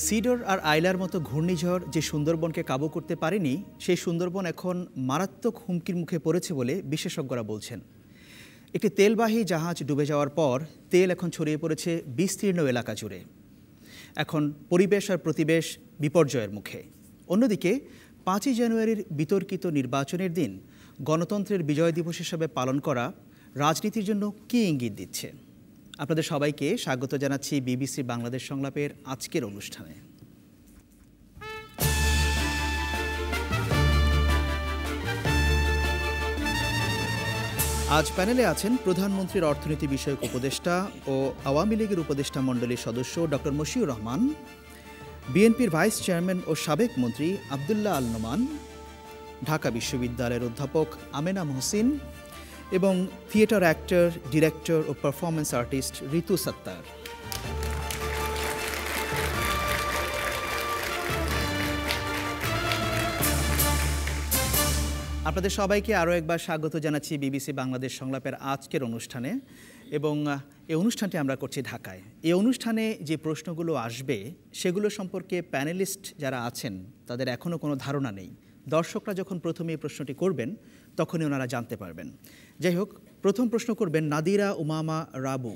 Cedar আর আইলার মতো ঘূর্ণিঝড় যে সুন্দরবনকে কাবু করতে পারেনি, সেই সুন্দরবন এখন মারাত্মক হুমকির মুখে পড়েছে বলে বিশেষজ্ঞরা বলছেন। একটি তেলবাহী জাহাজ ডুবে যাওয়ার পর তেল এখন ছড়িয়ে পড়েছে বিস্তীর্ণ এলাকা জুড়ে। এখন পরিবেশ আর প্রতিবেশ বিপর্যয়ের মুখে। অন্যদিকে ৫ই জানুয়ারির বিতর্কিত নির্বাচনের দিন গণতন্ত্রের বিজয় দিবস হিসেবে পালন করা রাজনীতির জন্য কী ইঙ্গিত দিচ্ছে? আপনাদের সবাইকে স্বাগত জানাচ্ছি বিবিসি বাংলাদেশ সংলাপের আজকের অনুষ্ঠানে। আজ প্যানেলে আছেন প্রধানমন্ত্রীর অর্থনীতি বিষয়ক উপদেষ্টা ও আওয়ামী লীগের উপদেষ্টা মণ্ডলীর সদস্য ডক্টর মশিউর রহমান, বিএনপির ভাইস চেয়ারম্যান ও সাবেক মন্ত্রী আবদুল্লাহ আল নোমান, ঢাকা বিশ্ববিদ্যালয়ের অধ্যাপক আমেনা মহসিন এবং থিয়েটার অ্যাক্টর, ডিরেক্টর ও পারফরমেন্স আর্টিস্ট ঋতু সত্তার। আপনাদের সবাইকে আরও একবার স্বাগত জানাচ্ছি বিবিসি বাংলাদেশ সংলাপের আজকের অনুষ্ঠানে। এবং এই অনুষ্ঠানটি আমরা করছি ঢাকায়। এই অনুষ্ঠানে যে প্রশ্নগুলো আসবে সেগুলো সম্পর্কে প্যানেলিস্ট যারা আছেন তাদের এখনও কোনো ধারণা নেই। দর্শকরা যখন প্রথমে এই প্রশ্নটি করবেন তখনই ওনারা জানতে পারবেন। যাই হোক, প্রথম প্রশ্ন করবেন নাদিরা উমামা রাবু।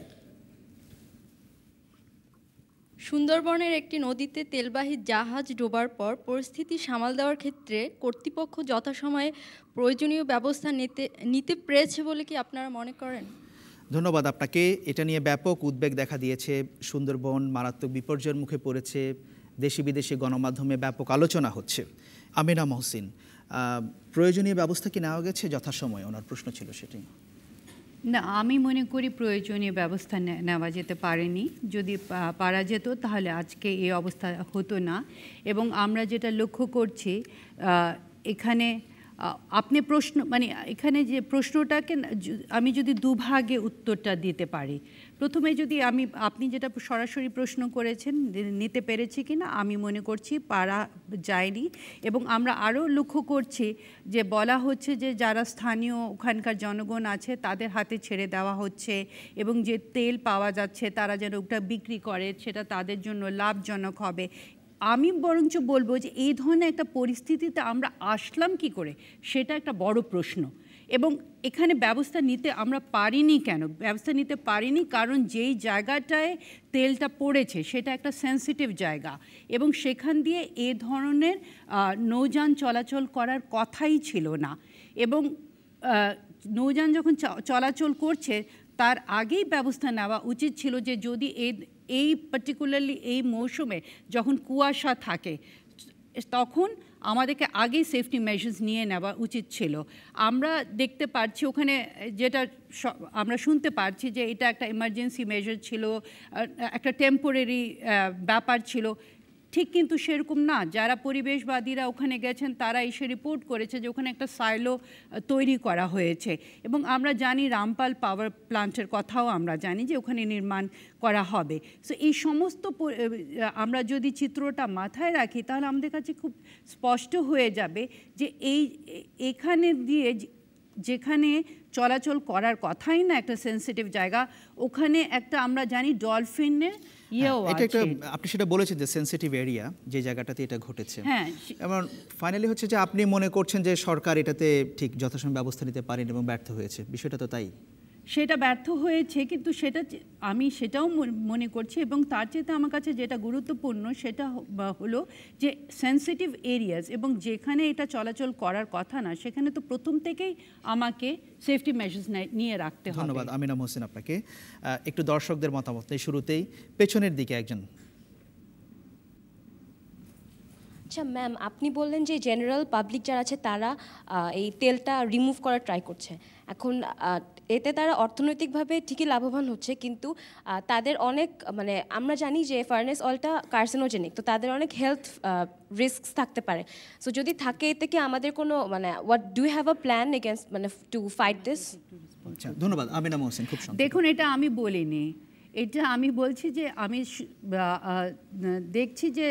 সুন্দরবনের একটি নদীতে তেলবাহী জাহাজ ডোবার পর পরিস্থিতি সামাল দেওয়ার ক্ষেত্রে কর্তৃপক্ষ যথাসময়ে প্রয়োজনীয় ব্যবস্থা নিতে পেরেছে বলে কি আপনারা মনে করেন? ধন্যবাদ আপনাকে। এটা নিয়ে ব্যাপক উদ্বেগ দেখা দিয়েছে। সুন্দরবন মারাত্মক বিপর্যয়ের মুখে পড়েছে। দেশি বিদেশি গণমাধ্যমে ব্যাপক আলোচনা হচ্ছে। আমেনা মহসিন, প্রয়োজনীয় ব্যবস্থা কি নেওয়া গেছে যথাসময়ে? ওনার প্রশ্ন ছিল সেটি। না, আমি মনে করি প্রয়োজনীয় ব্যবস্থা নেওয়া যেতে পারেনি। যদি পারা যেত তাহলে আজকে এই অবস্থা হতো না। এবং আমরা যেটা লক্ষ্য করছি এখানে আপনি এখানে যে প্রশ্নটাকে আমি যদি দুভাগে উত্তরটা দিতে পারি। প্রথমে যদি আপনি যেটা সরাসরি প্রশ্ন করেছেন নিতে পেরেছি কিনা, আমি মনে করছি পারা যায়নি। এবং আমরা আরও লক্ষ্য করছি যে বলা হচ্ছে যে যারা স্থানীয় ওখানকার জনগণ আছে তাদের হাতে ছেড়ে দেওয়া হচ্ছে এবং যে তেল পাওয়া যাচ্ছে তারা যেন ওটা বিক্রি করে, সেটা তাদের জন্য লাভজনক হবে। আমি বরঞ্চ বলবো যে এই ধরনের একটা পরিস্থিতিতে আমরা আসলাম কি করে, সেটা একটা বড় প্রশ্ন। এবং এখানে ব্যবস্থা নিতে আমরা পারিনি কেন? ব্যবস্থা নিতে পারিনি কারণ যেই জায়গাটায় তেলটা পড়েছে সেটা একটা সেন্সিটিভ জায়গা এবং সেখান দিয়ে এ ধরনের নৌযান চলাচল করার কথাই ছিল না। এবং নৌযান যখন চলাচল করছে তার আগেই ব্যবস্থা নেওয়া উচিত ছিল যে যদি এই পার্টিকুলারলি এই মৌসুমে যখন কুয়াশা থাকে তখন আমাদেরকে আগেই সেফটি মেজার্স নিয়ে নেওয়া উচিত ছিল। আমরা দেখতে পাচ্ছি ওখানে যেটা আমরা শুনতে পাচ্ছি যে এটা একটা ইমার্জেন্সি মেজার ছিল, একটা টেম্পোরারি ব্যাপার ছিল, ঠিক কিন্তু সেরকম না। যারা পরিবেশবাদীরা ওখানে গেছেন তারা এসে রিপোর্ট করেছে যে ওখানে একটা সাইলো তৈরি করা হয়েছে এবং আমরা জানি রামপাল পাওয়ার প্ল্যান্টের কথাও আমরা জানি যে ওখানে নির্মাণ করা হবে। সো এই সমস্ত আমরা যদি চিত্রটা মাথায় রাখি তাহলে আমাদের কাছে খুব স্পষ্ট হয়ে যাবে যে এখানে দিয়ে যেখানে চলাচল করার কথাই না একটা সেন্সিটিভ জায়গা, ওখানে একটা আমরা জানি ডলফিনের আপনি সেটা বলেছেন যে সেন্সিটিভ এরিয়া, যে জায়গাটাতে এটা ঘটেছে। হ্যাঁ, এবং ফাইনালি হচ্ছে যে আপনি মনে করছেন যে সরকার এটাতে ঠিক যথাসময় ব্যবস্থা নিতে পারেন এবং ব্যর্থ হয়েছে। বিষয়টা তো তাই। সেটা ব্যর্থ হয়েছে, কিন্তু আমি সেটাও মনে করছি। এবং তার চেয়ে আমার কাছে যেটা গুরুত্বপূর্ণ সেটা হলো যে সেন্সিটিভ এরিয়াস এবং যেখানে এটা চলাচল করার কথা না সেখানে তো প্রথম থেকেই আমাকে সেফটি মেজার্স নিয়ে রাখতে হবে। ধন্যবাদ আমিনা মহসিন আপনাকে। একটু দর্শকদের মতামত নেই। শুরুতেই পেছনের দিকে একজন। আচ্ছা ম্যাম, আপনি বললেন যে জেনারেল পাবলিক যারা আছে তারা এই তেলটা রিমুভ করার ট্রাই করছে। এখন এতে তারা অর্থনৈতিকভাবে ঠিকই লাভবান হচ্ছে, কিন্তু তাদের অনেক আমরা জানি যে ফার্নেস অয়েলটা কার্সিনোজেনিক, তো তাদের অনেক হেলথ রিস্ক থাকতে পারে। সো যদি থাকে এতে কি আমাদের কোনো what do you have a plan against to fight this? ধন্যবাদ আমিনা মহসিন। খুব দেখুন, এটা আমি বলিনি, এটা আমি বলছি যে আমি দেখছি যে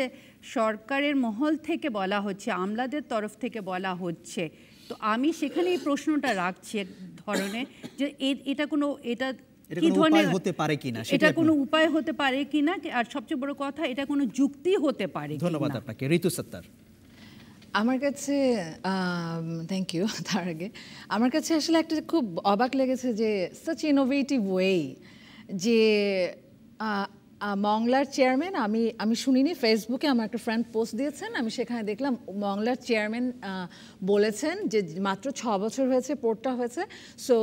সরকারের মহল থেকে বলা হচ্ছে, আমলাদের তরফ থেকে বলা হচ্ছে। তো আমি সেখানে এই প্রশ্নটা রাখছি এক ধরনের যে এটা এটা কি কোনো ধরনের উপায় হতে পারে কিনা এটা কোনো উপায় হতে পারে কিনা, আর সবচেয়ে বড় কথা এটা কোনো যুক্তি হতে পারে কিনা। ধন্যবাদ আপনাকে। ঋতু সত্তার। আমার কাছে থ্যাংক ইউ। তার আগে আমার কাছে আসলে একটা খুব অবাক লেগেছে যে সাচ ইনোভেটিভ ওয়ে যে মংলার চেয়ারম্যান, আমি শুনিনি, ফেসবুকে আমার একটা ফ্রেন্ড পোস্ট দিয়েছেন, আমি সেখানে দেখলাম মংলার চেয়ারম্যান বলেছেন যে মাত্র 6 বছর হয়েছে পোর্টটা হয়েছে, সো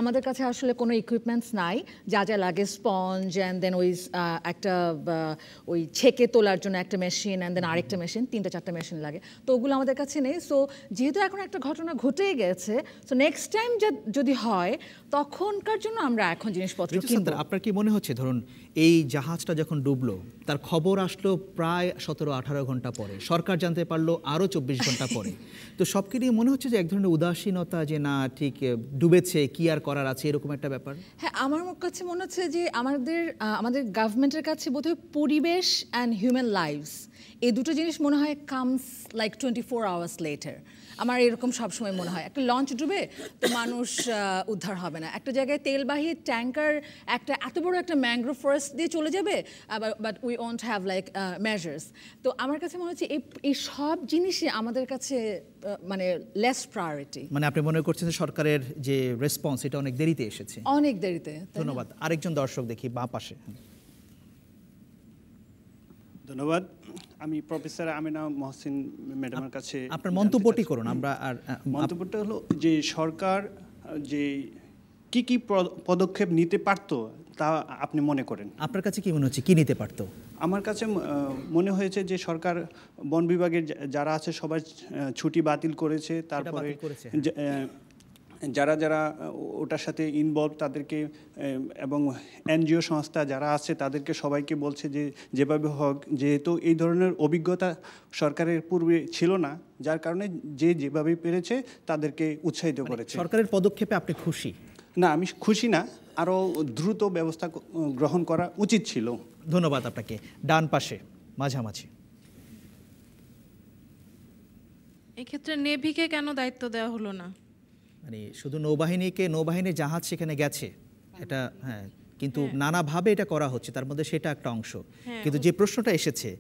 আমাদের কাছে আসলে কোনো ইকুইপমেন্টস নাই, যা যা লাগে স্পঞ্জ অ্যান্ড দেন ওই একটা ওই ছেঁকে তোলার জন্য একটা মেশিন অ্যান্ড দেন আরেকটা মেশিন, 3-4টা মেশিন লাগে, তো ওগুলো আমাদের কাছে নেই। সো যেহেতু এখন একটা ঘটনা ঘটেই গেছে, সো নেক্সট টাইম যদি হয় তখনকার জন্য আমরা এখন জিনিসপত্র কিনবো। আপনার কি মনে হচ্ছে ধরুন এই জাহাজটা যখন ডুবলো তার খবর আসলো প্রায় 17-18 ঘন্টা পরে, সরকার জানতে পারলো আরও 24 ঘন্টা পরে, তো সবকে নিয়ে মনে হচ্ছে যে এক ধরনের উদাসীনতা, যে না ঠিক ডুবেছে কি আর করার আছে, এরকম একটা ব্যাপার? হ্যাঁ, আমার কাছে মনে হচ্ছে যে আমাদের গভর্নমেন্টের কাছে বোধহয় পরিবেশ অ্যান্ড হিউম্যান লাইভস এই দুটো জিনিস মনে হয় কামস লাইক 24 আওয়ার্স লেটার। আমার এরকম সবসময় মনে হয়, একটা লঞ্চ ডুবে তো মানুষ উদ্ধার হবে না, একটা জায়গায় তেলবাহী ট্যাঙ্কার একটা এত বড় একটা ম্যানগ্রোভ ফরেস্ট দিয়ে চলে যাবে, but we won't have like measures. তো আমার কাছে মনে হচ্ছে এই সব জিনিসই আমাদের কাছে মানে লেস প্রায়োরিটি। মানে আপনি মনে করছেন যে সরকারের যে রেসপন্স এটা অনেক দেরিতে এসেছে? অনেক দেরিতে। ধন্যবাদ। আরেকজন দর্শক দেখি বাঁ পাশে। ধন্যবাদ। আমি প্রফেসর আমেনা মহসিন ম্যাডামের কাছে আপনার মন্তব্যটি করুন। আমরা আর মন্তব্যটা হলো যে সরকার যে কি পদক্ষেপ নিতে পারত তা আপনি মনে করেন? আপনার কাছে কি মনে হচ্ছে কি নিতে পারতো? আমার কাছে মনে হয়েছে যে সরকার বন বিভাগের যারা আছে সবাই ছুটি বাতিল করেছে, তারপরে যারা যারা ওটার সাথে ইনভলভ তাদেরকে এবং এনজিও সংস্থা যারা আছে তাদেরকে সবাইকে বলছে যে যেভাবে হোক, যেহেতু এই ধরনের অভিজ্ঞতা সরকারের পূর্বে ছিল না, যার কারণে যেভাবে পেরেছে তাদেরকে উৎসাহিত করেছে। সরকারের পদক্ষেপে আপনি খুশি? না, আমি খুশি না, আরও দ্রুত ব্যবস্থা গ্রহণ করা উচিত ছিল। ধন্যবাদ আপনাকে। ডান পাশে মাঝামাঝি। এক্ষেত্রে নেভিকে কেন দায়িত্ব দেওয়া হলো না? মানে শুধু নৌবাহিনীর জাহাজ সেখানে গেছে, এটা হ্যাঁ, কিন্তু নানাভাবে এটা করা হচ্ছে, তার মধ্যে সেটা একটা অংশ। কিন্তু যে প্রশ্নটা এসেছে,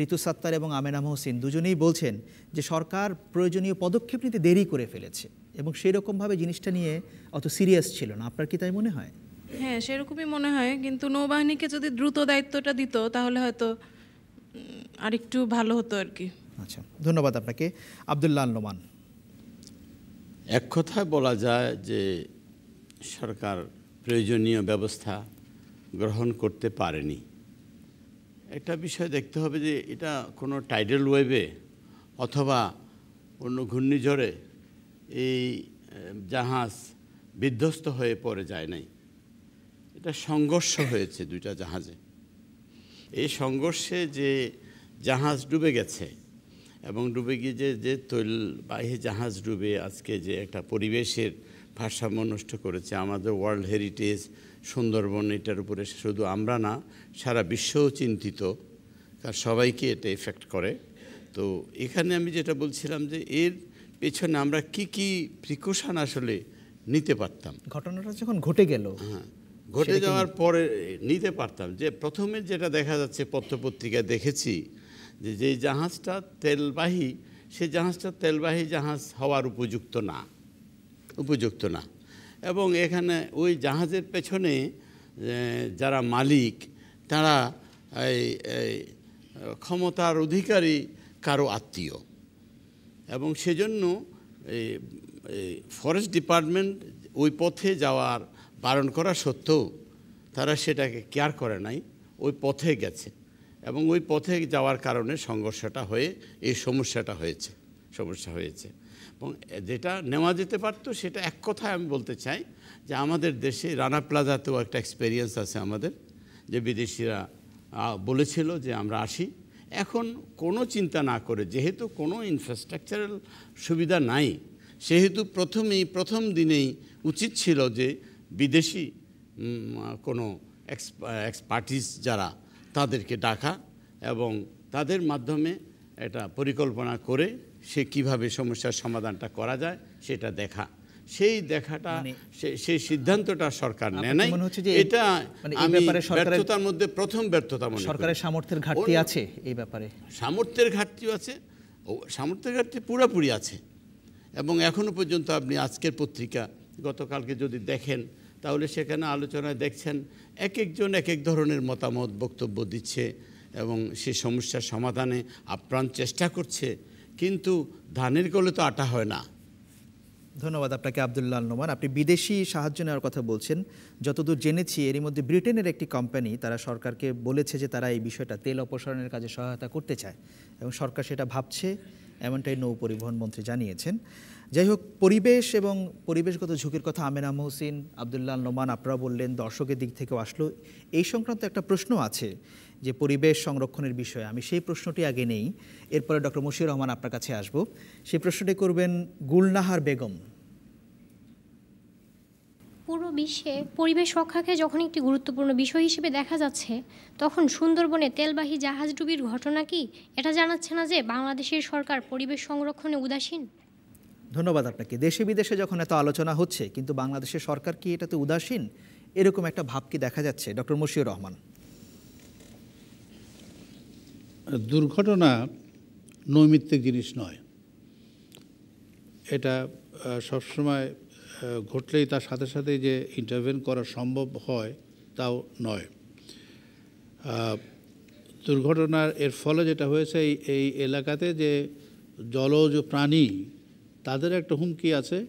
ঋতু সত্তার এবং আমেনা মহসিন দুজনেই বলছেন যে সরকার প্রয়োজনীয় পদক্ষেপ নিতে দেরি করে ফেলেছে এবং সেই রকমভাবে জিনিসটা নিয়ে অত সিরিয়াস ছিল না। আপনার কি তাই মনে হয়? হ্যাঁ, সেরকমই মনে হয়, কিন্তু নৌবাহিনীকে যদি দ্রুত দায়িত্বটা দিত তাহলে হয়তো আরেকটু ভালো হতো আর কি। আচ্ছা, ধন্যবাদ আপনাকে। আব্দুল্লাহ নোমান। এক কথায় বলা যায় যে সরকার প্রয়োজনীয় ব্যবস্থা গ্রহণ করতে পারেনি। একটা বিষয় দেখতে হবে যে এটা কোনো টাইডাল ওয়েভে অথবা অন্য ঘূর্ণিঝড়ে এই জাহাজ বিধ্বস্ত হয়ে পড়ে যায় নাই, এটা সংঘর্ষ হয়েছে দুইটা জাহাজে। এই সংঘর্ষে যে জাহাজ ডুবে গেছে এবং ডুবে গিয়ে যে তৈলবাহী জাহাজ ডুবে আজকে যে একটা পরিবেশের ভারসাম্য নষ্ট করেছে, আমাদের ওয়ার্ল্ড হেরিটেজ সুন্দরবন, এটার উপরে শুধু আমরা না সারা বিশ্বও চিন্তিত, কারণ সবাইকে এটা এফেক্ট করে। তো এখানে আমি যেটা বলছিলাম যে এর পেছনে আমরা কি প্রিকশন আসলে নিতে পারতাম। ঘটনাটা যখন ঘটে গেল, হ্যাঁ, ঘটে যাওয়ার পরে নিতে পারতাম। যে প্রথমে যেটা দেখা যাচ্ছে, পত্রপত্রিকায় দেখেছি যে জাহাজটা তেলবাহী, সেই জাহাজটা তেলবাহী জাহাজ হওয়ার উপযুক্ত না। এবং এখানে ওই জাহাজের পেছনে যারা মালিক তারা এই ক্ষমতার অধিকারী কারো আত্মীয়, এবং সেজন্য এই ফরেস্ট ডিপার্টমেন্ট ওই পথে যাওয়ার বারণ করা সত্ত্বেও তারা সেটাকে কেয়ার করে নাই, ওই পথে গেছে এবং ওই পথে যাওয়ার কারণে সংঘর্ষটা হয়ে এই সমস্যা হয়েছে। এবং যেটা নেওয়া যেতে পারত সেটা এক কথায় আমি বলতে চাই যে আমাদের দেশে রানা প্লাজাতেও একটা এক্সপেরিয়েন্স আছে আমাদের, যে বিদেশিরা বলেছিল যে আমরা আসি। এখন কোনো চিন্তা না করে, যেহেতু কোনো ইনফ্রাস্ট্রাকচারাল সুবিধা নাই, সেহেতু প্রথম দিনেই উচিত ছিল যে বিদেশি কোনো এক্সপার্টিস যারা তাদেরকে ডাকা এবং তাদের মাধ্যমে এটা পরিকল্পনা করে সে কিভাবে সমস্যার সমাধানটা করা যায় সেটা দেখা। সেই দেখাটা সেই সিদ্ধান্তটা সরকার নেয় নাই। এটা আমি ব্যর্থতার মধ্যে প্রথম ব্যর্থতা মনে করি। সরকারের সামর্থ্যের ঘাটতি আছে এই ব্যাপারে। সামর্থ্যের ঘাটতিও আছে, সামর্থ্যের ঘাটতি পুরোপুরি আছে। এবং এখনো পর্যন্ত আপনি আজকের পত্রিকা গতকালকে যদি দেখেন তাহলে সেখানে আলোচনায় দেখছেন এক একজন এক এক ধরনের মতামত বক্তব্য দিচ্ছে এবং সে সমস্যার সমাধানে আপ্রাণ চেষ্টা করছে, কিন্তু ধানের কলে তো আটা হয় না। ধন্যবাদ আপনাকে আব্দুল্লাহ আল নোমান। আপনি বিদেশি সাহায্য নেওয়ার কথা বলছেন। যতদূর জেনেছি এরই মধ্যে ব্রিটেনের একটি কোম্পানি তারা সরকারকে বলেছে যে তারা এই বিষয়টা তেল অপসারণের কাজে সহায়তা করতে চায় এবং সরকার সেটা ভাবছে, এমনটাই নৌ পরিবহন মন্ত্রী জানিয়েছেন। যাই হোক, পরিবেশ এবং পরিবেশগত ঝুঁকির কথা আমেনা মহসিন, আব্দুল্লাহ আল নোমান আপনারা বললেন, দর্শকের দিক থেকেও আসলো। এই সংক্রান্ত একটা প্রশ্ন আছে যে পরিবেশ সংরক্ষণের বিষয়ে, আমি সেই প্রশ্নটি আগে নেই, এরপরে ডক্টর মশিউর রহমান আপনার কাছে আসব। সেই প্রশ্নটি করবেন গুলনাহার বেগম। পুরো বিশ্বে পরিবেশ রক্ষাকে যখন একটি গুরুত্বপূর্ণ বিষয় হিসেবে দেখা যাচ্ছে, তখন সুন্দরবনে তেলবাহী জাহাজ ডুবির ঘটনা কি এটা জানাচ্ছে না যে বাংলাদেশের সরকার পরিবেশ সংরক্ষণে উদাসীন? ধন্যবাদ আপনাকে। দেশে বিদেশে যখন এত আলোচনা হচ্ছে, কিন্তু বাংলাদেশের সরকার কি এটাতে উদাসীন, এরকম একটা ভাব কি দেখা যাচ্ছে? ডক্টর মশিউর রহমান। দুর্ঘটনা নৈমিত্তিক জিনিস নয়, এটা সবসময় ঘটলেই তার সাথে সাথে যে ইন্টারভেন করা সম্ভব হয় তাও নয়। দুর্ঘটনার এর ফলে যেটা হয়েছে এই এলাকাতে যে জলজ প্রাণী তাদের একটা হুমকি আছে,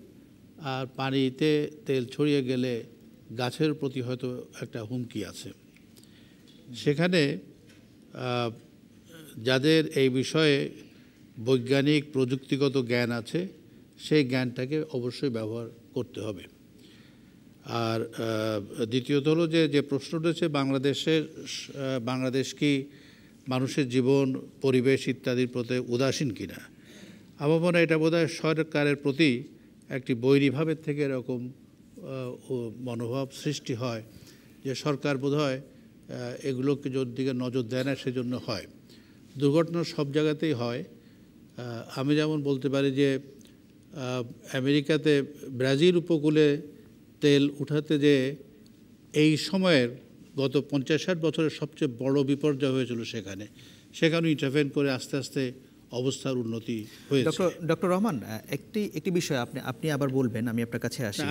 আর পানিতে তেল ছড়িয়ে গেলে গাছের প্রতি হয়তো একটা হুমকি আছে। সেখানে যাদের এই বিষয়ে বৈজ্ঞানিক প্রযুক্তিগত জ্ঞান আছে সেই জ্ঞানটাকে অবশ্যই ব্যবহার করতে হবে। আর দ্বিতীয়ত হলো যে প্রশ্ন রয়েছে বাংলাদেশ কি মানুষের জীবন, পরিবেশ ইত্যাদির প্রতি উদাসীন কিনা। আমার মনে হয় এটা বোধহয় সরকারের প্রতি একটি বৈরীভাবের থেকে এরকম মনোভাব সৃষ্টি হয় যে সরকার বোধহয় এগুলোকে দিকে নজর দেয় না, সেজন্য হয়। দুর্ঘটনা সব জায়গাতেই হয়। আমি যেমন বলতে পারি যে আমেরিকাতে ব্রাজিল উপকূলে তেল উঠাতে যে এই সময়ের গত 50-60 বছরের সবচেয়ে বড় বিপর্যয় হয়েছিল, সেখানে ইন্টারভেন করে আস্তে আস্তে অবস্থার উন্নতি হয়েছে। ডক্টর রহমান, একটি বিষয় আপনি আবার বলবেন, আমি আপনার কাছে আসি।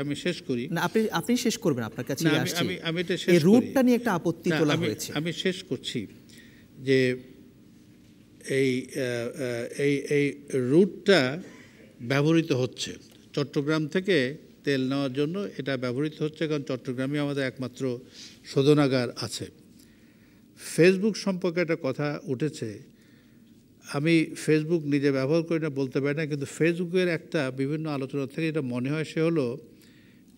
আমি শেষ করি না, আপনি শেষ করবেন, আপনার কাছে আসছি। এই রুটটা নিয়ে একটা আপত্তি তোলা হয়েছে। আমি শেষ করছি যে এই রুটটা ব্যবহৃত হচ্ছে চট্টগ্রাম থেকে তেল নেওয়ার জন্য। এটা ব্যবহৃত হচ্ছে কারণ চট্টগ্রামে আমাদের একমাত্র শোধনাগার আছে। ফেসবুক সম্পর্কে একটা কথা উঠেছে, আমি ফেসবুক নিজে ব্যবহার করি না বলতে পারি না, কিন্তু ফেসবুকের একটা বিভিন্ন আলোচনা থেকে এটা মনে হয় সে হলো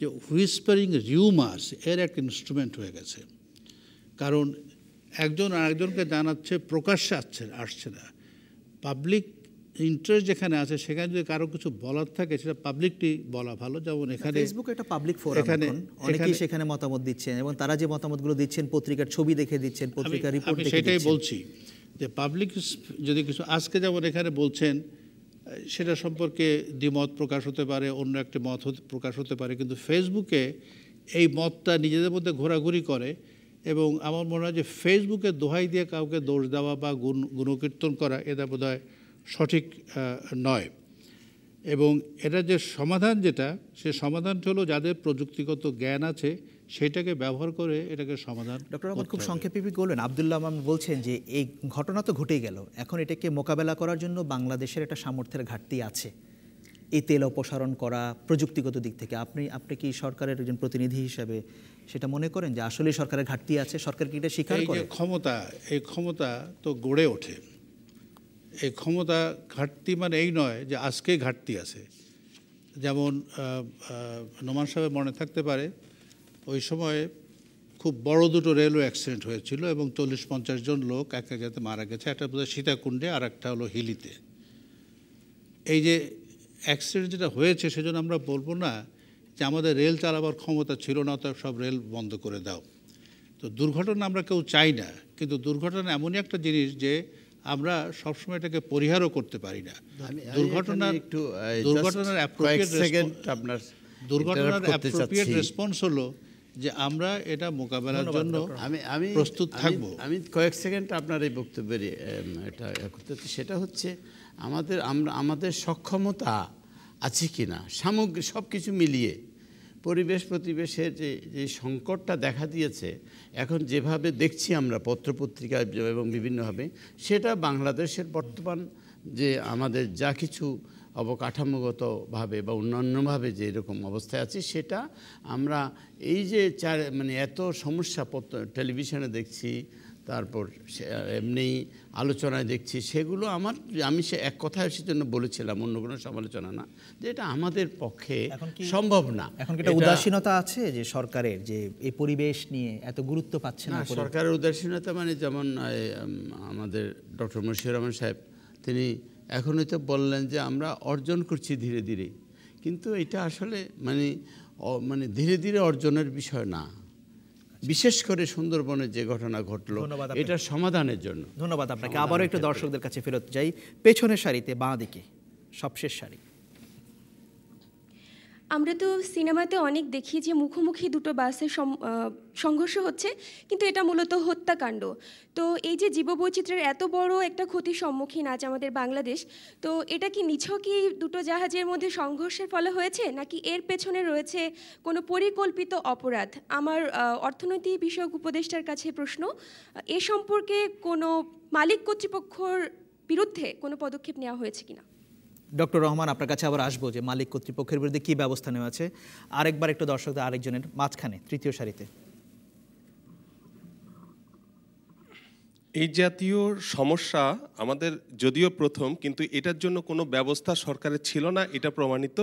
যে হুইসপারিং রিউমার্স এর একটা ইনস্ট্রুমেন্ট হয়ে গেছে। কারণ একজন আরেকজনকে জানাচ্ছে, প্রকাশ্যে আসছে না। পাবলিক ইন্টারেস্ট যেখানে আছে সেখানে যদি কারো কিছু বলার থাকে সেটা পাবলিকলি বলা ভালো। যেমন এখানে ফেসবুক একটা পাবলিক ফোরাম, অনেকেই সেখানে মতামত দিচ্ছেন এবং তারা যে মতামতগুলো দিচ্ছেন পত্রিকার ছবি দেখে দিচ্ছেন, পত্রিকার রিপোর্ট দেখে দিচ্ছেন। সেটাই বলছি যে পাবলিক যদি কিছু আজকে যেমন এখানে বলছেন সেটা সম্পর্কে দ্বিমত প্রকাশ হতে পারে, অন্য একটা মত প্রকাশ হতে পারে, কিন্তু ফেসবুকে এই মতটা নিজেদের মধ্যে ঘোরাঘুরি করে। এবং আমার মনে হয় যে ফেসবুকে দোহাই দিয়ে কাউকে দোষ দেওয়া বা গুণকীর্তন করা এটা বোধহয় সঠিক নয়। এবং এটা যে সমাধান, সে সমাধানটা হলো যাদের প্রযুক্তিগত জ্ঞান আছে সেটাকে ব্যবহার করে এটাকে সমাধান। ডক্টর রহমান, খুব সংক্ষেপে বললেন, আব্দুল্লাহ বলছেন যে এই ঘটনা তো ঘটেই গেল, এখন এটাকে মোকাবেলা করার জন্য বাংলাদেশের একটা সামর্থ্যের ঘাটতি আছে এই তেল অপসারণ করা প্রযুক্তিগত দিক থেকে। আপনি কি সরকারের একজন প্রতিনিধি হিসাবে সেটা মনে করেন যে আসলে সরকারের ঘাটতি আছে? সরকার কি এটা স্বীকার করে? এই ক্ষমতা তো গড়ে ওঠে। এই ক্ষমতা ঘাটতি মানে এই নয় যে আজকে ঘাটতি আছে। যেমন নোমান সাহেবের মনে থাকতে পারে ওই সময়ে খুব বড় দুটো রেলওয়ে অ্যাক্সিডেন্ট হয়েছিল এবং 40-50 জন লোক এক জায়গাতে মারা গেছে। একটা বোধহয় সীতাকুণ্ডে আর একটা হলো হিলিতে। এই যে অ্যাক্সিডেন্ট যেটা হয়েছে সেজন্য আমরা বলবো না যে আমাদের রেল চালাবার ক্ষমতা ছিল না, তো সব রেল বন্ধ করে দাও। তো দুর্ঘটনা আমরা কেউ চাই না, কিন্তু দুর্ঘটনা এমনই একটা জিনিস যে আমরা সবসময় এটাকে পরিহারও করতে পারি না। দুর্ঘটনার অ্যাপ্রোপ্রিয়েট রেসপন্স হলো যে আমরা এটা মোকাবেলার জন্য আমি প্রস্তুত থাকব। আমি কয়েক সেকেন্ড আপনার এই বক্তব্যের এটা করতে, সেটা হচ্ছে আমাদের সক্ষমতা আছে কি না সামগ্রিক সব কিছু মিলিয়ে পরিবেশের যে সংকটটা দেখা দিয়েছে এখন যেভাবে দেখছি আমরা পত্রপত্রিকায় এবং বিভিন্নভাবে, সেটা বাংলাদেশের বর্তমান যে আমাদের যা কিছু অবকাঠামোগতভাবে বা অন্যান্যভাবে যে এরকম অবস্থায় আছে, সেটা আমরা এই যে এত সমস্যা টেলিভিশনে দেখছি, তারপর এমনি আলোচনায় দেখছি, সেগুলো আমি এক কথায় সেজন্য বলেছিলাম, অন্য কোনো সমালোচনা না, যে এটা আমাদের পক্ষে সম্ভব না। এখন কি একটা উদাসীনতা আছে যে সরকারের, যে এই পরিবেশ নিয়ে এত গুরুত্ব পাচ্ছে না? সরকারের উদাসীনতা যেমন আমাদের ডক্টর মশিউর রহমান সাহেব তিনি এখনই তো বললেন যে আমরা অর্জন করছি ধীরে ধীরে, কিন্তু এটা আসলে ধীরে ধীরে অর্জনের বিষয় না, বিশেষ করে সুন্দরবনের যে ঘটনা ঘটলো এটা সমাধানের জন্য। ধন্যবাদ আপনাকে। আবারও একটু দর্শকদের কাছে ফেরত যাই, পেছনের সারিতে বাঁ দিকে সবশেষ সারি। আমরা তো সিনেমাতে অনেক দেখি যে মুখোমুখি দুটো বাসের সংঘর্ষ হচ্ছে, কিন্তু এটা মূলত হত্যাকাণ্ড। তো এই যে জীববৈচিত্র্যের এত বড় একটা ক্ষতির সম্মুখীন আজ আমাদের বাংলাদেশ, তো এটা কি নিছকই দুটো জাহাজের মধ্যে সংঘর্ষের ফলে হয়েছে, নাকি এর পেছনে রয়েছে কোনো পরিকল্পিত অপরাধ? আমার অর্থনৈতিক বিষয়ক উপদেষ্টার কাছে প্রশ্ন, এ সম্পর্কে কোনো মালিক কর্তৃপক্ষের বিরুদ্ধে কোনো পদক্ষেপ নেওয়া হয়েছে কিনা? ডক্টর রহমান, আপনার কাছে আবার আসবো যে মালিক কর্তৃপক্ষের বিরুদ্ধে কী ব্যবস্থা নেওয়া আছে। আরেকবার একটু দর্শকদের আরেকজনের মাঝখানে তৃতীয় সারিতে। এই জাতীয় সমস্যা আমাদের যদিও প্রথম, কিন্তু এটার জন্য কোনো ব্যবস্থা সরকারের ছিল না, এটা প্রমাণিত।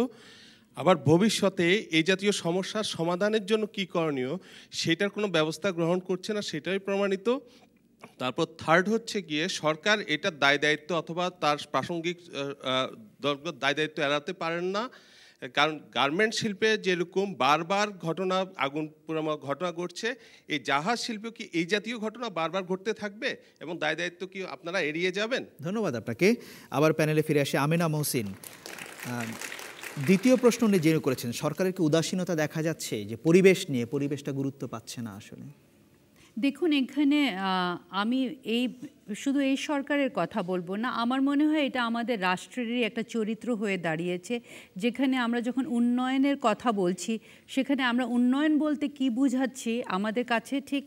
আবার ভবিষ্যতে এই জাতীয় সমস্যার সমাধানের জন্য কী করণীয় সেটার কোনো ব্যবস্থা গ্রহণ করছে না, সেটাই প্রমাণিত। তারপর থার্ড হচ্ছে গিয়ে সরকার এটার দায় দায়িত্ব অথবা তার প্রাসঙ্গিক দলগত দায় দায়িত্ব এড়াতে পারেন না, কারণ গার্মেন্ট শিল্পে যেরকম বারবার আগুন পোড়ানো ঘটনা ঘটছে, এই জাহাজ শিল্পে কি এই জাতীয় ঘটনা বারবার ঘটতে থাকবে এবং দায় দায়িত্ব কি আপনারা এড়িয়ে যাবেন? ধন্যবাদ আপনাকে। আবার প্যানেলে ফিরে আসে আমেনা মহসিন। দ্বিতীয় প্রশ্ন নিয়ে জেনে করেছেন, সরকারের কি উদাসীনতা দেখা যাচ্ছে যে পরিবেশটা গুরুত্ব পাচ্ছে না? আসলে দেখুন, এখানে আমি শুধু এই সরকারের কথা বলবো না, আমার মনে হয় এটা আমাদের রাষ্ট্রেরই একটা চরিত্র হয়ে দাঁড়িয়েছে, যেখানে আমরা যখন উন্নয়নের কথা বলছি সেখানে আমরা উন্নয়ন বলতে কি বুঝাচ্ছি আমাদের কাছে ঠিক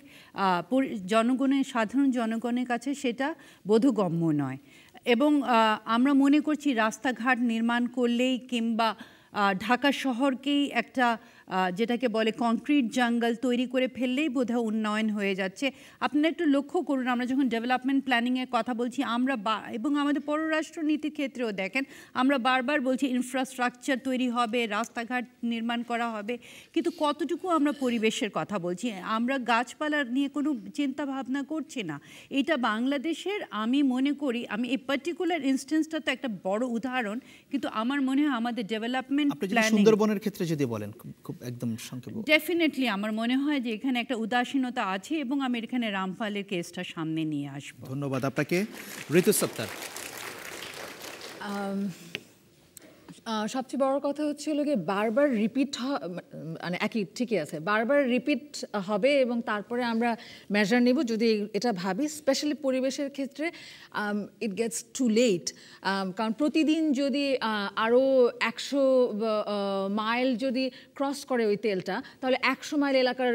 সাধারণ জনগণের কাছে সেটা বোধগম্য নয়। এবং আমরা মনে করছি রাস্তাঘাট নির্মাণ করলেই কিংবা ঢাকা শহরকেই একটা যেটাকে বলে কংক্রিট জঙ্গল তৈরি করে ফেললেই বোধহয় উন্নয়ন হয়ে যাচ্ছে। আপনারা একটু লক্ষ্য করুন, আমরা যখন ডেভেলপমেন্ট প্ল্যানিংয়ের কথা বলছি এবং আমাদের পররাষ্ট্রনীতির ক্ষেত্রেও দেখেন আমরা বারবার বলছি ইনফ্রাস্ট্রাকচার তৈরি হবে, রাস্তাঘাট নির্মাণ করা হবে, কিন্তু কতটুকু আমরা পরিবেশের কথা বলছি? আমরা গাছপালা নিয়ে কোনো চিন্তা ভাবনা করছি না। এটা বাংলাদেশের আমি মনে করি, আমি এই পার্টিকুলার ইনস্টেন্সটা তো একটা বড় উদাহরণ, কিন্তু আমার মনে হয় আমাদের ডেভেলপমেন্ট প্ল্যানিং, সুন্দরবনের ক্ষেত্রে যদি বলেন খুব একদম সংক্ষেপে। ডেফিনেটলি আমার মনে হয় যে এখানে একটা উদাসীনতা আছে এবং আমি এখানে রামপালের কেসটা সামনে নিয়ে আসবো। ধন্যবাদ আপনাকে। ঋতু সত্তার। সবচেয়ে বড় কথা হচ্ছিল গিয়ে বারবার রিপিট, মানে একই ঠিকই আছে, বারবার রিপিট হবে এবং তারপরে আমরা মেজার নেব যদি এটা ভাবি, স্পেশালি পরিবেশের ক্ষেত্রে ইট গেটস টু লেট। কারণ প্রতিদিন যদি আরও 100 মাইল যদি ক্রস করে ওই তেলটা, তাহলে 100 মাইল এলাকার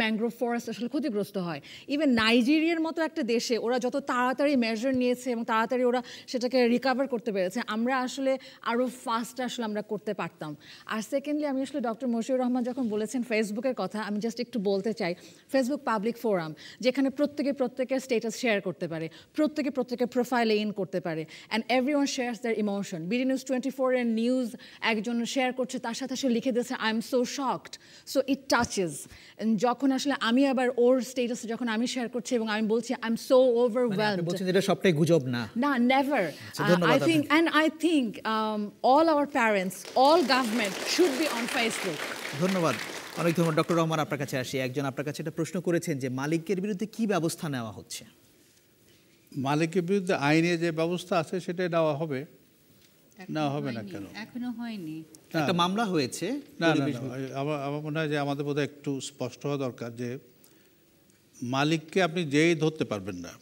ম্যানগ্রোভ ফরেস্ট আসলে ক্ষতিগ্রস্ত হয়। ইভেন নাইজেরিয়ার মতো একটা দেশে ওরা যত তাড়াতাড়ি মেজার নিয়েছে এবং তাড়াতাড়ি ওরা সেটাকে রিকভার করতে পেরেছে, আমরা আসলে আরও ফাস্টটা আসলে আমরা করতে পারতাম। আর সেকেন্ডলি আমি আসলে ডক্টর মশিউর রহমান যখন বলেছেন ফেসবুকের কথা, আমি জাস্ট একটু বলতে চাই, ফেসবুক পাবলিক ফোরাম, যেখানে প্রত্যেকের স্ট্যাটাস শেয়ার করতে পারে, প্রত্যেকের প্রোফাইলে ইন করতে পারে, and everyone shares their emotion. BD news 24 এর নিউজ একজন শেয়ার করছে, তার সাথে আসলে লিখে দিয়েছে I am so shocked, so it touches. যখন আসলে আমি আবার ওর স্ট্যাটাস যখন আমি শেয়ার করছি এবং আমি বলছি আই এম সো ওভারওয়েলমড, বলছেন এটা সবটাই গুজব না? না, never. I think all our parents, all government should be on Facebook. ধন্যবাদ, অনেক ধন্যবাদ। ডক্টর রহমান, আপনার কাছে আসি। একজন আপনার কাছে একটা প্রশ্ন করেছেন যে মালিকের বিরুদ্ধে কি ব্যবস্থা নেওয়া হচ্ছে? মালিকের বিরুদ্ধে আইনে যে ব্যবস্থা আছে সেটাই নেওয়া হবে না কেন? এখনো হয়নি। একটা মামলা হয়েছে। না, আমার মনে হয় যে আমাদের বোধহয় একটু স্পষ্ট হওয়া দরকার যে মালিককে আপনি যেই ধরতে পারবেন না,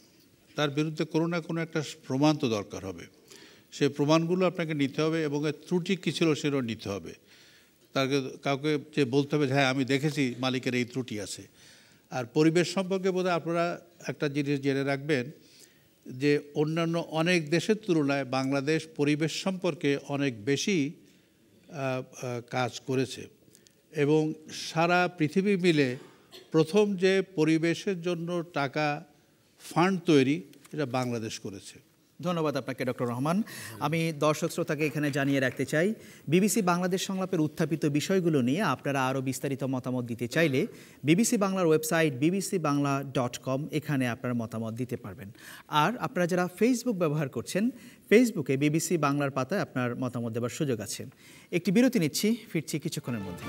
তার বিরুদ্ধে কোনো না কোনো একটা প্রমাণ তো দরকার হবে। সেই প্রমাণগুলো আপনাকে নিতে হবে এবং এর ত্রুটি কী ছিল সেটাও নিতে হবে। তাকে কাউকে যে বলতে হবে হ্যাঁ আমি দেখেছি মালিকের এই ত্রুটি আছে। আর পরিবেশ সম্পর্কে বোধহয় আপনারা একটা জিনিস জেনে রাখবেন যে অন্যান্য অনেক দেশের তুলনায় বাংলাদেশ পরিবেশ সম্পর্কে অনেক বেশি কাজ করেছে এবং সারা পৃথিবী মিলে প্রথম যে পরিবেশের জন্য টাকা ফান্ড তৈরি এটা বাংলাদেশ করেছে। ধন্যবাদ আপনাকে ডক্টর রহমান। আমি দর্শক শ্রোতাকে এখানে জানিয়ে রাখতে চাই, বিবিসি বাংলাদেশ সংলাপের উত্থাপিত বিষয়গুলো নিয়ে আপনারা আরও বিস্তারিত মতামত দিতে চাইলে বিবিসি বাংলার ওয়েবসাইট bbcbangla.com এখানে আপনারা মতামত দিতে পারবেন। আর আপনারা যারা ফেসবুক ব্যবহার করছেন, ফেসবুকে বিবিসি বাংলার পাতায় আপনার মতামত দেওয়ার সুযোগ আছে। একটি বিরতি নিচ্ছি, ফিরছি কিছুক্ষণের মধ্যে।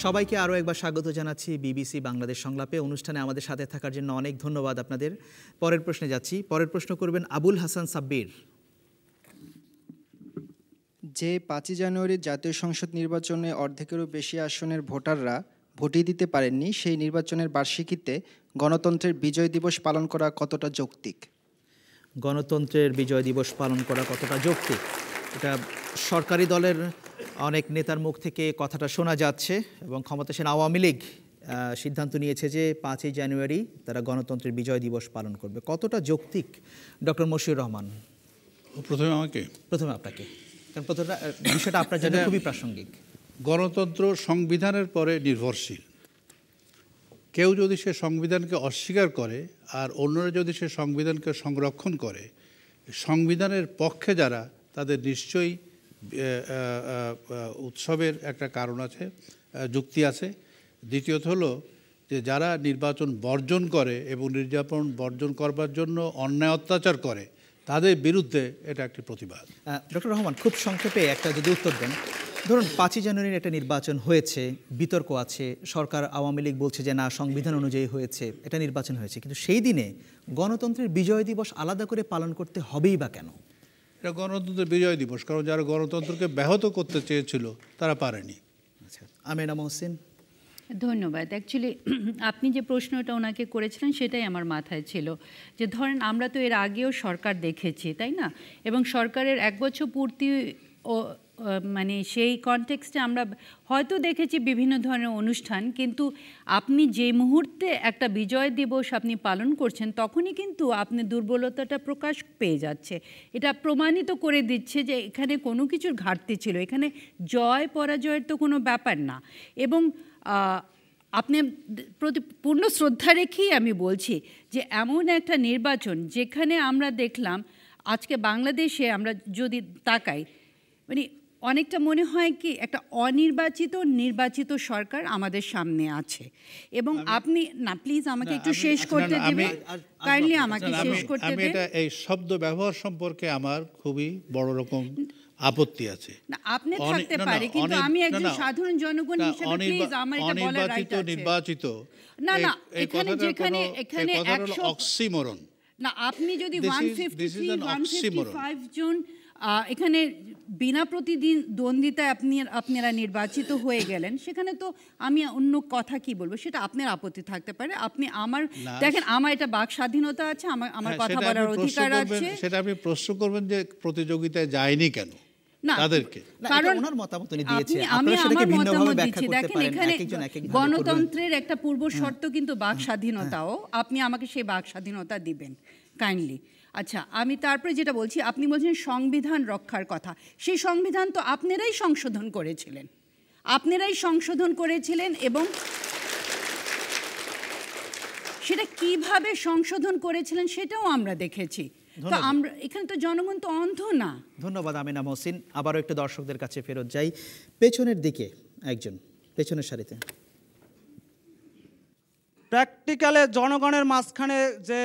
সবাইকে আরও একবার স্বাগত জানাচ্ছি বিবিসি বাংলাদেশ সংলাপে। অনুষ্ঠানে আমাদের সাথে থাকার জন্য অনেক ধন্যবাদ আপনাদের। পরের প্রশ্নে যাচ্ছি। পরের প্রশ্ন করবেন আবুল হাসান সাব্বির। যে 5 জানুয়ারি জাতীয় সংসদ নির্বাচনে অর্ধেকেরও বেশি আসনের ভোটাররা ভোটই দিতে পারেননি, সেই নির্বাচনের বার্ষিকীতে গণতন্ত্রের বিজয় দিবস পালন করা কতটা যৌক্তিক? গণতন্ত্রের বিজয় দিবস পালন করা কতটা যৌক্তিক, এটা সরকারি দলের অনেক নেতার মুখ থেকে কথাটা শোনা যাচ্ছে এবং ক্ষমতাসীন আওয়ামী লীগ সিদ্ধান্ত নিয়েছে যে 5ই জানুয়ারি তারা গণতন্ত্রের বিজয় দিবস পালন করবে। কতটা যৌক্তিক ডক্টর মশিউর রহমান? প্রথমে আপনাকে, কারণ বিষয়টা আপনার জন্য খুবই প্রাসঙ্গিক। গণতন্ত্র সংবিধানের পরে নির্ভরশীল। কেউ যদি সে সংবিধানকে অস্বীকার করে আর অন্যরা যদি সে সংবিধানকে সংরক্ষণ করে, সংবিধানের পক্ষে যারা, তাদের নিশ্চয়ই উৎসবের একটা কারণ আছে, যুক্তি আছে। দ্বিতীয়ত হলো যে যারা নির্বাচন বর্জন করে এবং নির্বাচন বর্জন করবার জন্য অন্যায় অত্যাচার করে, তাদের বিরুদ্ধে এটা একটি প্রতিবাদ। ডক্টর রহমান, খুব সংক্ষেপে একটা যদি উত্তর দেন। ধরুন 5ই জানুয়ারির একটা নির্বাচন হয়েছে, বিতর্ক আছে, সরকার আওয়ামী লীগ বলছে যে না সংবিধান অনুযায়ী হয়েছে, এটা নির্বাচন হয়েছে, কিন্তু সেই দিনে গণতন্ত্রের বিজয় দিবস আলাদা করে পালন করতে হবেই বা কেন? এটা গণতন্ত্রের বিজয় দিবস, কারণ যারা গণতন্ত্রকে ব্যাহত করতে চেয়েছিল তারা পারেনি। আচ্ছা, আমেনা মহসিন। ধন্যবাদ। অ্যাকচুয়ালি আপনি যে প্রশ্নটা ওনাকে করেছিলেন সেটাই আমার মাথায় ছিল, যে ধরেন আমরা তো এর আগেও সরকার দেখেছি, তাই না? এবং সরকারের 1 বছর পূর্তি মানে সেই কনটেক্সটে আমরা হয়তো দেখেছি বিভিন্ন ধরনের অনুষ্ঠান, কিন্তু আপনি যে মুহূর্তে একটা বিজয় দিবস আপনি পালন করছেন তখনই কিন্তু আপনি দুর্বলতাটা প্রকাশ পেয়ে যাচ্ছে। এটা প্রমাণিত করে দিচ্ছে যে এখানে কোনো কিছুর ঘাটতি ছিল, এখানে জয় পরাজয়ের তো কোনো ব্যাপার না। এবং আপনি প্রতি পূর্ণ শ্রদ্ধা রেখেই আমি বলছি যে এমন একটা নির্বাচন যেখানে আমরা দেখলাম আজকে বাংলাদেশে আমরা যদি তাকাই, মানে অনেকটা মনে হয় কি একটা অনির্বাচিত নির্বাচিত সরকার আমাদের সামনে আছে। এবং আপনি না প্লিজ আমাকে একটু শেষ করতে দেবেন, কাইন্ডলি আমাকে শেষ করতে দেবেন। এটা এই শব্দ ব্যবহার সম্পর্কে আমার খুবই বড় রকম আপত্তি আছে। না আপনি থাকতে পারে, কিন্তু আমি একজন সাধারণ জনগণ হিসেবে প্লিজ আমার এটা বলার রাইট আছে। নির্বাচিত না এখানে যেখানে এখানে 100 অক্সিমরন। না আপনি যদি 155 জন এখানে বিনা প্রতিদ্বন্দ্বিতায় আপনারা নির্বাচিত হয়ে গেলেন, সেখানে তো আমি অন্য কথা কি বলবো, সেটা আপনার আপত্তি থাকতে পারে। আপনি আমার দেখেন, আমার এটা বাক স্বাধীনতা আছে, আমার কথা বলার অধিকার আছে। সেটা আপনি প্রশ্ন করবেন যে প্রতিযোগিতায় যায়নি কেন তাদেরকে, কারণ আমি আমার মতামত দিচ্ছি। দেখেন এখানে গণতন্ত্রের একটা পূর্ব শর্ত কিন্তু বাক স্বাধীনতাও, আপনি আমাকে সেই বাক স্বাধীনতা দিবেন কাইন্ডলি। আচ্ছা, আমি তারপরে যেটা বলছি, আপনি বলছেন সংবিধান রক্ষার কথা। সেই সংবিধান তো আপনারাই সংশোধন করেছিলেন এবং সেটা কিভাবে সংশোধন করেছিলেন সেটাও আমরা দেখেছি। তো আমরা এখানে তো জনগণ তো অন্ধ না। ধন্যবাদ আমিনা মহসিন। আবারও একটু দর্শকদের কাছে ফেরত যাই, পেছনের দিকে একজন, পেছনের সারিতে। প্র্যাকটিক্যালে জনগণের মাঝখানে যে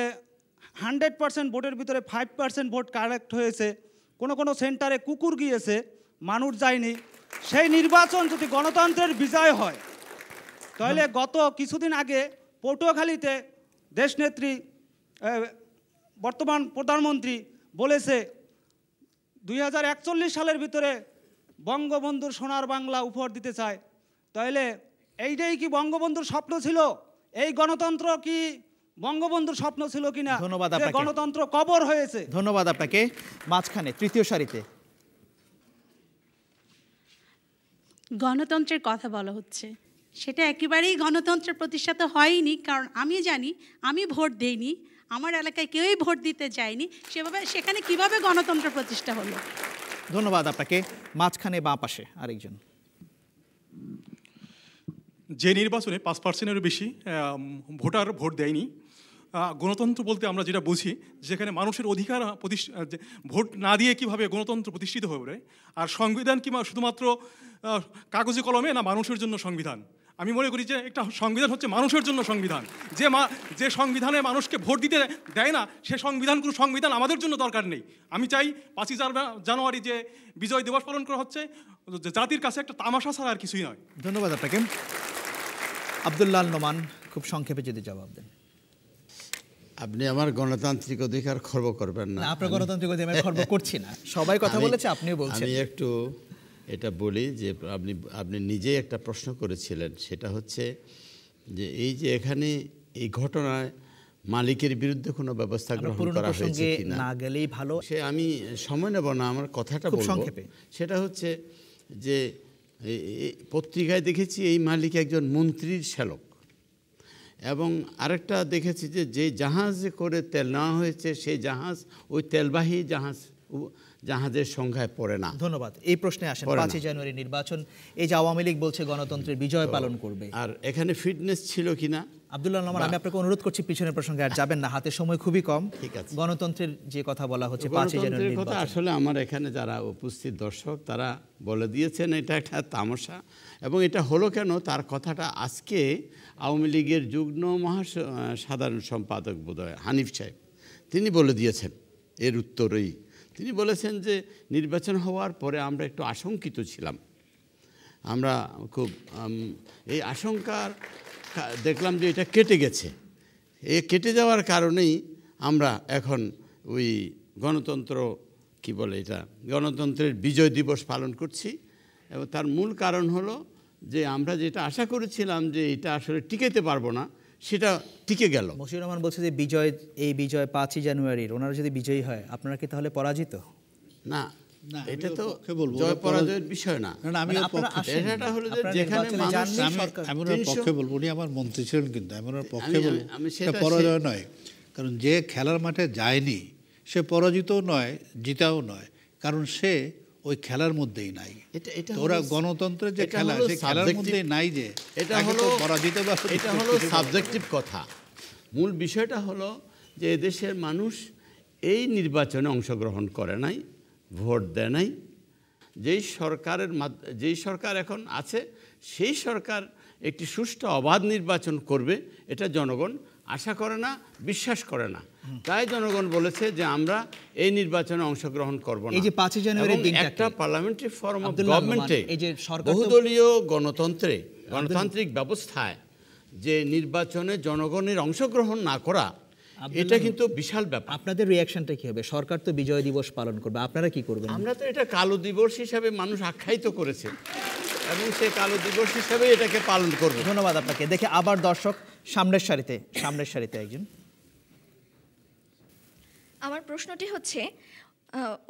100% ভোটের ভিতরে 5% ভোট কালেক্ট হয়েছে, কোনো সেন্টারে কুকুর গিয়েছে, মানুষ যায়নি। সেই নির্বাচন যদি গণতন্ত্রের বিজয় হয়, তাহলে গত কিছুদিন আগে পটুয়াখালীতে দেশনেত্রী বর্তমান প্রধানমন্ত্রী বলেছে 2041 সালের ভিতরে বঙ্গবন্ধুর সোনার বাংলা উপহার দিতে চায়। তাহলে এইটাই কি বঙ্গবন্ধুর স্বপ্ন ছিল? এই গণতন্ত্র কি বঙ্গবন্ধুর স্বপ্ন ছিল কিনা? ধন্যবাদ আপনাকে। গণতন্ত্র কবর হয়েছে। ধন্যবাদ আপনাকে। মাঝখানে তৃতীয় সারিতে গণতন্ত্রের কথা বলা হচ্ছে, সেটা একেবারেই গণতন্ত্রের প্রতিষ্ঠা তো হয়নি। কারণ আমি জানি, আমি ভোট দেইনি, আমার এলাকায় কেউই ভোট দিতে যায়নি, সেখানে কিভাবে গণতন্ত্র প্রতিষ্ঠা হলো? ধন্যবাদ আপনাকে। মাঝখানে বাঁ পাশে আরেকজন। যে নির্বাচনে 5%-এরও বেশি ভোটার ভোট দেয়নি, গণতন্ত্র বলতে আমরা যেটা বুঝি, যেখানে মানুষের অধিকার ভোট না দিয়ে কিভাবে গণতন্ত্র প্রতিষ্ঠিত হবে। আর সংবিধান কি শুধুমাত্র কাগজে কলমে, না মানুষের জন্য সংবিধান? আমি মনে করি যে একটা সংবিধান হচ্ছে মানুষের জন্য সংবিধান। যে সংবিধানে মানুষকে ভোট দিতে দেয় না, সে কোনো সংবিধান আমাদের জন্য দরকার নেই। আমি চাই 5ই জানুয়ারি যে বিজয় দিবস পালন করা হচ্ছে, জাতির কাছে একটা তামাশা ছাড়া আর কিছুই নয়। ধন্যবাদ আপনাকে। আব্দুল্লাহ নোমান, খুব সংক্ষেপে যদি জবাব দেন। আপনি আমার গণতান্ত্রিক অধিকার খর্ব করবেন না। আপনার গণতান্ত্রিক অধিকার খর্ব করছি না, সবাই কথা বলেছে, আপনিও বলছেন। আমি একটু এটা বলি যে আপনি নিজেই একটা প্রশ্ন করেছিলেন, সেটা হচ্ছে যে এই যে এখানে এই ঘটনায় মালিকের বিরুদ্ধে কোনো ব্যবস্থা গ্রহণ করা হয়েছে কিনা, না গেলেই ভালো। সে আমি সময় নেব না, আমার কথাটা বলবো। সেটা হচ্ছে যে পত্রিকায় দেখেছি এই মালিক একজন মন্ত্রীর শ্যালক, এবং আরেকটা দেখেছি যে জাহাজে করে তেল নেওয়া হয়েছে, সেই জাহাজ ওই তেলবাহী জাহাজের সংখ্যায় পড়ে না। ধন্যবাদ। এই প্রশ্নে আসেন, 5ই জানুয়ারি নির্বাচন, এই যে আওয়ামী লীগ বলছে গণতন্ত্রের বিজয় পালন করবে, আর এখানে ফিটনেস ছিল কিনা? আব্দুল্লাহ নোমান, আমি আপনাকে অনুরোধ করছি পিছনের প্রসঙ্গে আর যাবেন না, হাতে সময় খুবই কম। ঠিক আছে। গণতন্ত্রের যে কথা বলা হচ্ছে 5ই জানুয়ারি কথা, আসলে আমার এখানে যারা উপস্থিত দর্শক তারা বলে দিয়েছেন এটা একটা তামাশা, এবং এটা হলো কেন তার কথাটা আজকে আওয়ামী লীগের যুগ্ম সাধারণ সম্পাদক বোধহয় হানিফ সাহেব তিনি বলে দিয়েছেন এর উত্তরেই। তিনি বলেছেন যে নির্বাচন হওয়ার পরে আমরা একটু আশঙ্কিত ছিলাম, আমরা খুব এই আশঙ্কার দেখলাম যে এটা কেটে গেছে। এই কেটে যাওয়ার কারণেই আমরা এখন ওই গণতন্ত্র কি বলে এটা গণতন্ত্রের বিজয় দিবস পালন করছি, এবং তার মূল কারণ হলো যে আমরা যেটা আশা করেছিলাম যে এটা আসলে টিকাইতে পারবো না, সেটা টিকে গেল। মশিউর রহমান বলছে যে এই বিজয় 5ই জানুয়ারির, ওনারা যদি বিজয়ী হয় আপনারা কি তাহলে পরাজিত? না, এটা তো জয় পরাজয়ের বিষয় না। আমি এটা হলো যে যেখানে আমি ওনার পক্ষে বলবো, উনি আমার মন্ত্রী ছিলেন, কিন্তু আমি ওনার পক্ষে বলবো এটা পরাজয় নয়। কারণ যে খেলার মাঠে যায়নি সে পরাজিতও নয়, জিতাও নয়, কারণ সে ওই খেলার মধ্যেই নাই। ওরা গণতন্ত্রের যে খেলা, সেই খেলার মধ্যেই নাই, যে এটা হলো পরাজিত বা এটা হলো সাবজেক্টিভ কথা। মূল বিষয়টা হলো যে এদেশের মানুষ এই নির্বাচনে অংশগ্রহণ করে নাই, ভোট দেয় নাই। যেই সরকার এখন আছে সেই সরকার একটি সুষ্ঠু অবাধ নির্বাচন করবে এটা জনগণ আশা করে না, বিশ্বাস করে না। তাই জনগণ বলেছে যে আমরা এই নির্বাচনে অংশগ্রহণ করব না। এই যে 5ই জানুয়ারি একটা পার্লামেন্টারি ফর্ম অফ গভর্নমেন্টে, বহুদলীয় গণতান্ত্রিক ব্যবস্থায় যে নির্বাচনে জনগণের অংশগ্রহণ না করা, এটা কিন্তু বিশাল ব্যাপার। আপনাদের রিঅ্যাকশনটা কি হবে? সরকার তো বিজয় দিবস পালন করবে, আপনারা কি করবেন? আমরা তো এটা কালো দিবস হিসাবে মানুষ আখ্যায়িত করেছে, এবং সেই কালো দিবস হিসাবে এটাকে পালন করবে। ধন্যবাদ আপনাকে। দেখে আবার দর্শক সামনের সারিতে একজন। আমার প্রশ্নটি হচ্ছে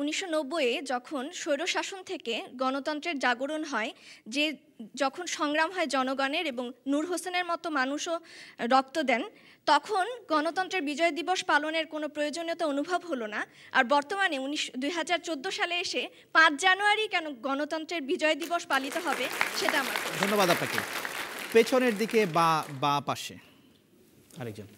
1990-এ যখন স্বৈরশাসন থেকে গণতন্ত্রের জাগরণ হয়, যখন সংগ্রাম হয় জনগণের এবং নূর হোসেনের মতো মানুষও রক্ত দেন, তখন গণতন্ত্রের বিজয় দিবস পালনের কোনো প্রয়োজনীয়তা অনুভব হলো না। আর বর্তমানে 2014 সালে এসে 5 জানুয়ারি কেন গণতন্ত্রের বিজয় দিবস পালিত হবে, সেটা আমার। ধন্যবাদ আপনাকে। পেছনের দিকে বা পাশে আরেকজন।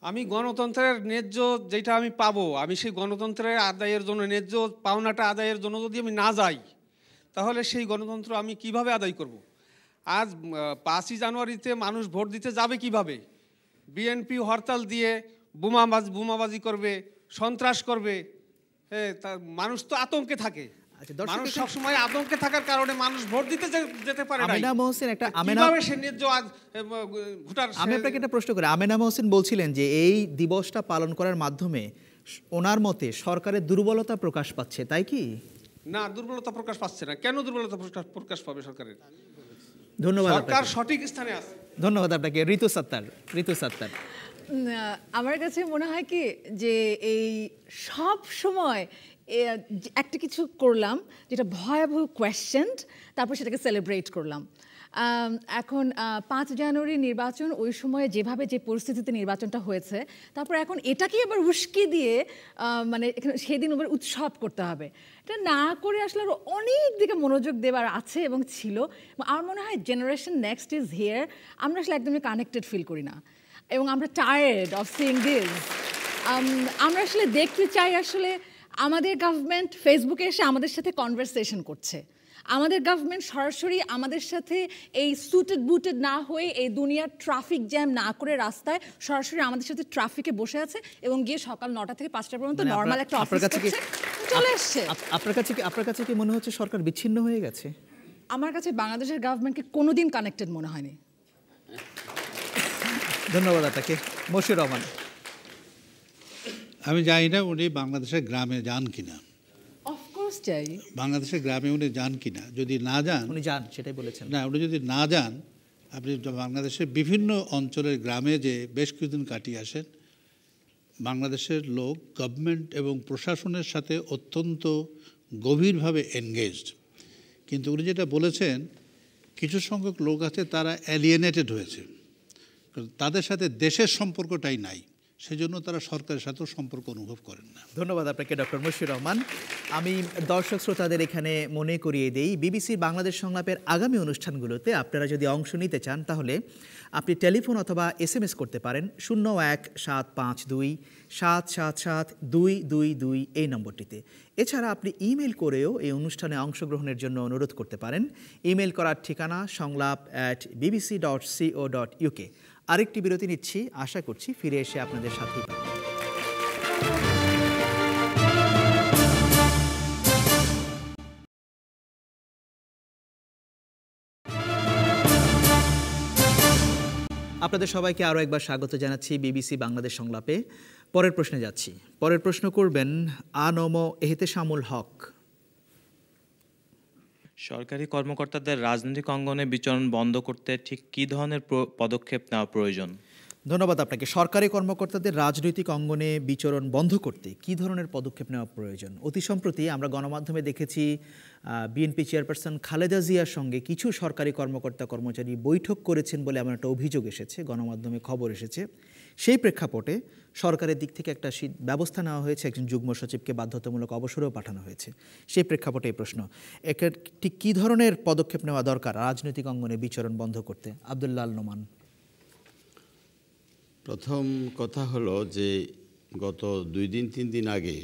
আমি গণতন্ত্রের ন্যায্য যেটা আমি পাবো, আমি সেই গণতন্ত্রের আদায়ের জন্য, ন্যায্য পাওনাটা আদায়ের জন্য যদি আমি না যাই, তাহলে সেই গণতন্ত্র আমি কিভাবে আদায় করব? আজ 5ই জানুয়ারিতে মানুষ ভোট দিতে যাবে কিভাবে? বিএনপি হরতাল দিয়ে বোমাবাজি করবে, সন্ত্রাস করবে, মানুষ তো আতঙ্কে থাকে, আচ্ছা, মানুষ সবসময় আতঙ্কে থাকার কারণে মানুষ ভোট দিতে যেতে পারে না। আমেনা মহসিন একটা আমি আপনাকে একটা প্রশ্ন করি। আমেনা মহসিন বলছিলেন যে এই দিবসটা পালন করার মাধ্যমে ওনার মতে সরকারের দুর্বলতা প্রকাশ পাচ্ছে, তাই কি? না, দুর্বলতা প্রকাশ পাচ্ছে না। কেন দুর্বলতা প্রকাশ পাবে সরকারের? ধন্যবাদ, সরকার সঠিক স্থানে আছে। ধন্যবাদ আপনাকে। ঋতু সত্তার আমার কাছে মনে হয় কি যে এই সব সময় একটা কিছু করলাম যেটা ভয়াবহ কোয়েশ্চেন, তারপর সেটাকে সেলিব্রেট করলাম। এখন 5 জানুয়ারি নির্বাচন, ওই সময়ে যেভাবে যে পরিস্থিতিতে নির্বাচনটা হয়েছে, তারপর এখন এটাকে আবার উস্কে দিয়ে মানে এখানে সেদিন আবার উৎসব করতে হবে, এটা না করে আসলে আরও অনেক দিকে মনোযোগ দেওয়ার আছে এবং ছিল। আমার মনে হয় জেনারেশন নেক্সট ইজ হিয়ার, আমরা আসলে একদমই কানেক্টেড ফিল করি না এবং আমরা টায়ার্ড অফ সিইং দিস। আমরা আসলে দেখতে চাই আসলে আমাদের গভর্নমেন্ট ফেসবুকে এসে আমাদের সাথে কনভারসেশন করছে, আমাদের গভর্নমেন্ট সরাসরি আমাদের সাথে এই সুটেড বুটেড না হয়ে এই দুনিয়ার ট্রাফিক জ্যাম না করে রাস্তায় সরাসরি আমাদের সাথে ট্রাফিকে বসে আছে এবং গিয়ে সকাল 9টা থেকে 5টা পর্যন্ত নর্মাল একটা অফিস করছে, চলে আসছে। আপনার কাছে কি মনে হচ্ছে সরকার বিচ্ছিন্ন হয়ে গেছে? আমার কাছে বাংলাদেশের গভর্নমেন্টকে কোনোদিন কানেক্টেড মনে হয়নি। ধন্যবাদ আপনাকে। মশিউর রহমান। আমি জানি না উনি বাংলাদেশের গ্রামে যান কিনা, অফকোর্স চাই বাংলাদেশের গ্রামে উনি যান কিনা। যদি না যান, উনি যান সেটাই বলেছেন। না, উনি যদি না যান, আপনি বাংলাদেশের বিভিন্ন অঞ্চলের গ্রামে যে বেশ কিছুদিন কাটিয়ে আসেন, বাংলাদেশের লোক গভর্নমেন্ট এবং প্রশাসনের সাথে অত্যন্ত গভীরভাবে এনগেজড। কিন্তু উনি যেটা বলেছেন, কিছু সংখ্যক লোক আছে তারা অ্যালিয়েনেটেড হয়েছে, তাদের সাথে দেশের সম্পর্কটাই নাই, সেজন্য তারা সরকারের সাথেও সম্পর্ক অনুভব করেন না। ধন্যবাদ আপনাকে ডক্টর মশিউর রহমান। আমি দর্শক শ্রোতাদের এখানে মনে করিয়ে দেই, বিবিসি বাংলাদেশ সংলাপের আগামী অনুষ্ঠানগুলোতে আপনারা যদি অংশ নিতে চান তাহলে আপনি টেলিফোন অথবা SMS করতে পারেন 01-752-777-222 এই নম্বরটিতে। এছাড়া আপনি ইমেল করেও এই অনুষ্ঠানে অংশগ্রহণের জন্য অনুরোধ করতে পারেন। ইমেল করার ঠিকানা সংলাপ@bbc.co.uk। আরেকটি বিরতি নিচ্ছি, আশা করছি ফিরে এসে আপনাদের সাথেই পাবো। আপনাদের সবাইকে আরও একবার স্বাগত জানাচ্ছি বিবিসি বাংলাদেশ সংলাপে। পরের প্রশ্নে যাচ্ছি। পরের প্রশ্ন করবেন আনম এহতেশামুল হক। সরকারি কর্মকর্তাদের রাজনৈতিক অঙ্গনে বিচরণ বন্ধ করতে ঠিক কী ধরনের পদক্ষেপ নেওয়া প্রয়োজন? ধন্যবাদ আপনাকে। সরকারি কর্মকর্তাদের রাজনৈতিক অঙ্গনে বিচরণ বন্ধ করতে কী ধরনের পদক্ষেপ নেওয়া প্রয়োজন? অতি সম্প্রতি আমরা গণমাধ্যমে দেখেছি বিএনপি চেয়ারপারসন খালেদা জিয়ার সঙ্গে কিছু সরকারি কর্মকর্তা কর্মচারী বৈঠক করেছেন বলে এমন একটা অভিযোগ এসেছে, গণমাধ্যমে খবর এসেছে। সেই প্রেক্ষাপটে সরকারের দিক থেকে একটা ব্যবস্থা নেওয়া হয়েছে, একজন যুগ্ম সচিবকে বাধ্যতামূলক অবসরেও পাঠানো হয়েছে। সেই প্রেক্ষাপটে এই প্রশ্ন, ঠিক কী ধরনের পদক্ষেপ নেওয়া দরকার রাজনৈতিক অঙ্গনে বিচরণ বন্ধ করতে? আব্দুল্লাহ আল নোমান। প্রথম কথা হলো যে গত 2 দিন 3 দিন আগে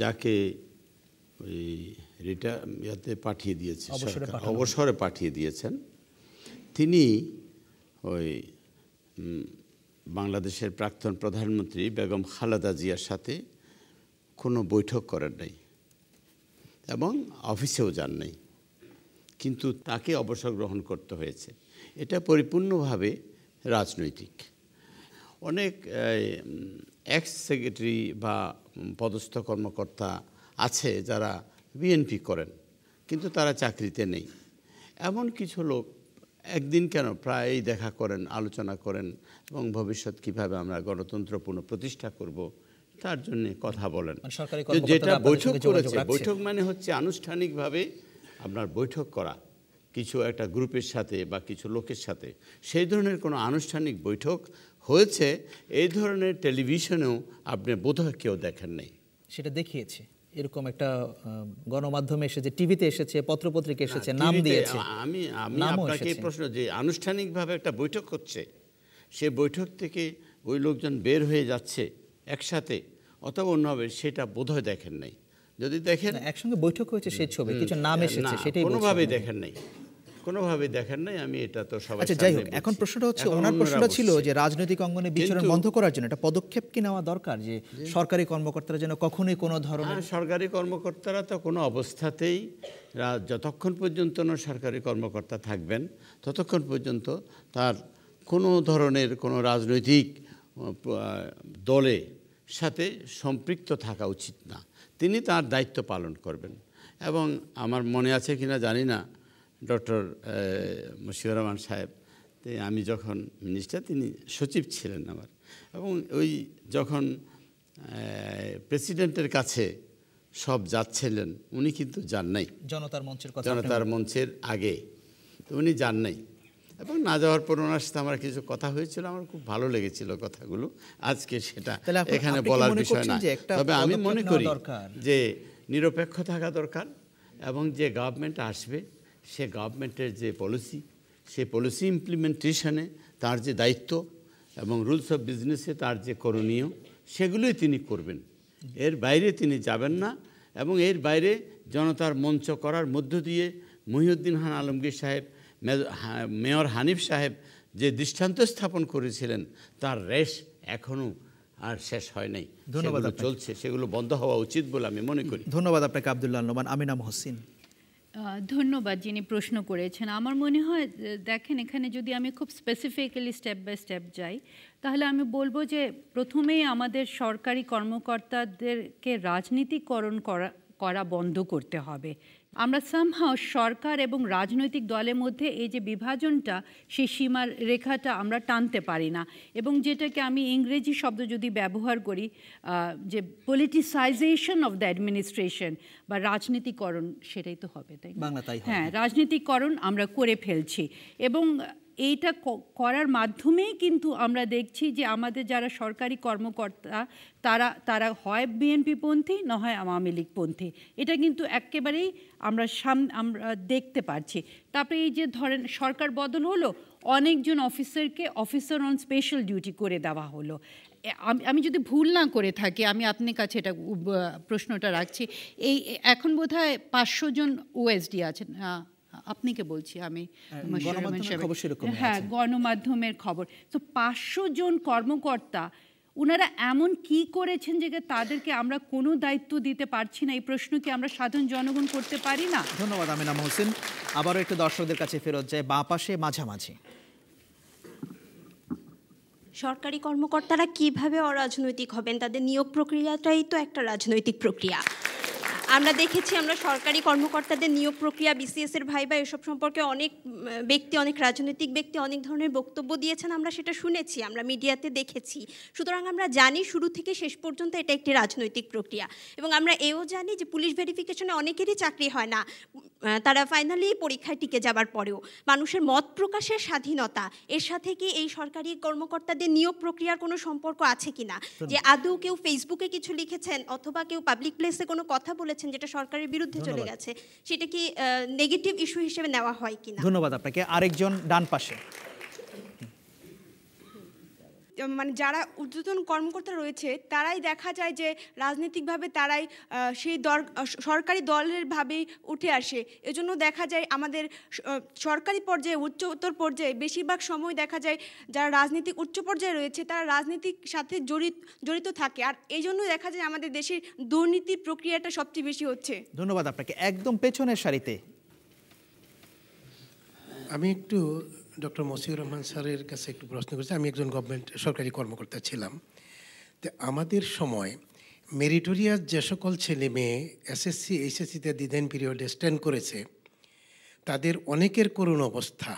যাকে ওই ইয়াতে পাঠিয়ে দিয়েছে, অবসরে পাঠিয়ে দিয়েছেন, তিনি ওই বাংলাদেশের প্রাক্তন প্রধানমন্ত্রী বেগম খালেদা জিয়ার সাথে কোনো বৈঠক করেন নাই এবং অফিসেও যান নাই, কিন্তু তাকে অবসর গ্রহণ করতে হয়েছে। এটা পরিপূর্ণভাবে রাজনৈতিক। অনেক এক্স সেক্রেটারি বা পদস্থ কর্মকর্তা আছে যারা বিএনপি করেন কিন্তু তারা চাকরিতে নেই। এমন কিছু লোক একদিন কেন প্রায়ই দেখা করেন, আলোচনা করেন এবং ভবিষ্যৎ কিভাবে আমরা গণতন্ত্র পুনঃপ্রতিষ্ঠা করব তার জন্য কথা বলেন। যেটা বৈঠক করেছে, বৈঠক মানে হচ্ছে আনুষ্ঠানিকভাবে আপনার বৈঠক করা কিছু একটা গ্রুপের সাথে বা কিছু লোকের সাথে, সেই ধরনের কোনো আনুষ্ঠানিক বৈঠক হয়েছে এই ধরনের টেলিভিশনেও আপনি বোধহয় কেউ দেখেন নাই। সেটা দেখিয়েছে, এরকম একটা গণমাধ্যমে এসেছে, টিভিতে এসেছে, পত্রপত্রিকা এসেছে, নাম দিয়েছে। আমি আপনাকে এই প্রশ্ন, যে আনুষ্ঠানিকভাবে একটা বৈঠক হচ্ছে, সে বৈঠক থেকে ওই লোকজন বের হয়ে যাচ্ছে একসাথে অথবা অন্যভাবে, সেটা বোধহয় দেখেন নাই। যদি দেখেন একসঙ্গে বৈঠক হয়েছে সেই ছবি, কিছু নাম এসেছে, সেটাই কোনোভাবেই দেখেন নাই। কোনোভাবে দেখেন নাই, আমি এটা তো সবাই আচ্ছা যাই হোক, এখন প্রশ্নটা হচ্ছে, ওনার প্রশ্নটা ছিল যে রাজনৈতিক অঙ্গনে বিচরণ বন্ধ করার জন্য একটা পদক্ষেপ কি নেওয়া দরকার, যে সরকারি কর্মকর্তারা যেন কখনোই কোনো ধরনের। সরকারি কর্মকর্তারা তো কোনো অবস্থাতেই, যতক্ষণ পর্যন্ত না সরকারি কর্মকর্তা থাকবেন ততক্ষণ পর্যন্ত তার কোনো ধরনের কোনো রাজনৈতিক দলে সাথে সম্পৃক্ত থাকা উচিত না। তিনি তার দায়িত্ব পালন করবেন। এবং আমার মনে আছে কিনা জানি না, ডক্টর মশিউর রহমান সাহেব, আমি যখন মিনিস্টার, তিনি সচিব ছিলেন আমার, এবং ওই যখন প্রেসিডেন্টের কাছে সব যাচ্ছিলেন, উনি কিন্তু যান নাই জনতার মঞ্চের কথা, জনতার মঞ্চের আগে তো উনি যান নাই। এবং না যাওয়ার পর ওনার সাথে আমার কিছু কথা হয়েছিল, আমার খুব ভালো লেগেছিল কথাগুলো। আজকে সেটা এখানে বলার বিষয় না, তবে আমি মনে করি যে নিরপেক্ষ থাকা দরকার, এবং যে গভর্নমেন্ট আসবে সে গভর্নমেন্টের যে পলিসি, সেই পলিসি ইমপ্লিমেন্টেশনে তার যে দায়িত্ব এবং রুলস অফ বিজনেসে তার যে করণীয়, সেগুলোই তিনি করবেন। এর বাইরে তিনি যাবেন না। এবং এর বাইরে জনতার মঞ্চ করার মধ্য দিয়ে মহিউদ্দিন খান আলমগীর সাহেব, মেয়র হানিফ সাহেব যে দৃষ্টান্ত স্থাপন করেছিলেন, তার রেশ এখনও আর শেষ হয় নাই, ধন্যবাদ চলছে, সেগুলো বন্ধ হওয়া উচিত বলে আমি মনে করি। ধন্যবাদ আপনাকে আব্দুল্লাহ নোমান। আমিনা মহসিন। ধন্যবাদ যিনি প্রশ্ন করেছেন। আমার মনে হয় দেখেন, এখানে যদি আমি খুব স্পেসিফিক্যালি স্টেপ বাই স্টেপ যাই, তাহলে আমি বলবো যে প্রথমেই আমাদের সরকারি কর্মকর্তাদেরকে রাজনীতিকরণ করা বন্ধ করতে হবে। আমরা সামহাও সরকার এবং রাজনৈতিক দলের মধ্যে এই যে বিভাজনটা, সেই সীমার রেখাটা আমরা টানতে পারি না। এবং যেটাকে আমি ইংরেজি শব্দ যদি ব্যবহার করি, যে পলিটিসাইজেশন অফ দ্য অ্যাডমিনিস্ট্রেশন বা রাজনীতিকরণ, সেটাই তো হবে, তাই বাংলা তাই। হ্যাঁ, রাজনীতিকরণ আমরা করে ফেলছি। এবং এইটা করার মাধ্যমেই কিন্তু আমরা দেখছি যে আমাদের যারা সরকারি কর্মকর্তা তারা হয় বিএনপিপন্থী, না হয় আওয়ামী লীগপন্থী। এটা কিন্তু একেবারেই আমরা দেখতে পাচ্ছি। তারপরে এই যে ধরেন সরকার বদল হলো, অনেকজন অফিসারকে অফিসার অন স্পেশাল ডিউটি করে দেওয়া হলো। আমি যদি ভুল না করে থাকি, আমি আপনার কাছে এটা প্রশ্নটা রাখছি, এই এখন বোধহয় 500 জন ওএসডি আছেন। আপনাকে বলছি আমি, হ্যাঁ, গণমাধ্যমের খবর। তো 500 জন কর্মকর্তা, ওনারা এমন কি করেছেন যে তাদেরকে আমরা কোনো দায়িত্ব দিতে পারছি না? এই প্রশ্ন কি আমরা সাধারণ জনগণ করতে পারি না? ধন্যবাদ আমিনা মহসিন। আবারও একটু দর্শকদের কাছে ফেরত যায়, বাঁ পাশে মাঝামাঝি। সরকারি কর্মকর্তারা কিভাবে অরাজনৈতিক হবেন? তাদের নিয়োগ প্রক্রিয়াটাই তো একটা রাজনৈতিক প্রক্রিয়া। আমরা দেখেছি, আমরা সরকারি কর্মকর্তাদের নিয়োগ প্রক্রিয়া, বিসিএসের ভাইবা, এসব সম্পর্কে অনেক ব্যক্তি, অনেক রাজনৈতিক ব্যক্তি অনেক ধরনের বক্তব্য দিয়েছেন, আমরা সেটা শুনেছি, আমরা মিডিয়াতে দেখেছি। সুতরাং আমরা জানি শুরু থেকে শেষ পর্যন্ত এটা একটি রাজনৈতিক প্রক্রিয়া। এবং আমরা এও জানি যে পুলিশ ভেরিফিকেশনে অনেকেরই চাকরি হয় না, তারা ফাইনালি পরীক্ষায় টিকে যাবার পরেও। মানুষের মত প্রকাশের স্বাধীনতা, এর সাথে কি এই সরকারি কর্মকর্তাদের নিয়োগ প্রক্রিয়ার কোনো সম্পর্ক আছে কিনা? যে আদৌ কেউ ফেসবুকে কিছু লিখেছেন অথবা কেউ পাবলিক প্লেসে কোনো কথা বলেছেন যেটা সরকারের বিরুদ্ধে চলে গেছে, সেটা কি নেগেটিভ ইস্যু হিসেবে নেওয়া হয় কিনা? ধন্যবাদ আপনাকে। আরেকজন ডান পাশে। মানে যারা ঊর্ধ্বতন কর্মকর্তা রয়েছে তারাই দেখা যায় যে রাজনৈতিকভাবে তারাই সেই সরকারি দলের ভাবেই উঠে আসে। এজন্য দেখা যায় আমাদের সরকারি পর্যায়ে, উচ্চতর পর্যায়ে বেশিরভাগ সময় দেখা যায় যারা রাজনীতিক উচ্চ পর্যায়ে রয়েছে তারা রাজনীতির সাথে জড়িত থাকে। আর এই জন্য দেখা যায় আমাদের দেশের দুর্নীতির প্রক্রিয়াটা সবচেয়ে বেশি হচ্ছে। ধন্যবাদ আপনাকে। একদম পেছনের সারিতে আমি একটু ডক্টর মশিউর রহমান স্যারের কাছে একটু প্রশ্ন করছি। আমি একজন গভর্নমেন্ট সরকারি কর্মকর্তা ছিলাম। তো আমাদের সময় মেরিটোরিয়াস যে সকল ছেলে মেয়ে এসএসসি এইচএসসিতে দ্বিধান পিরিয়ডে স্ট্যান্ড করেছে, তাদের অনেকের করুণ অবস্থা।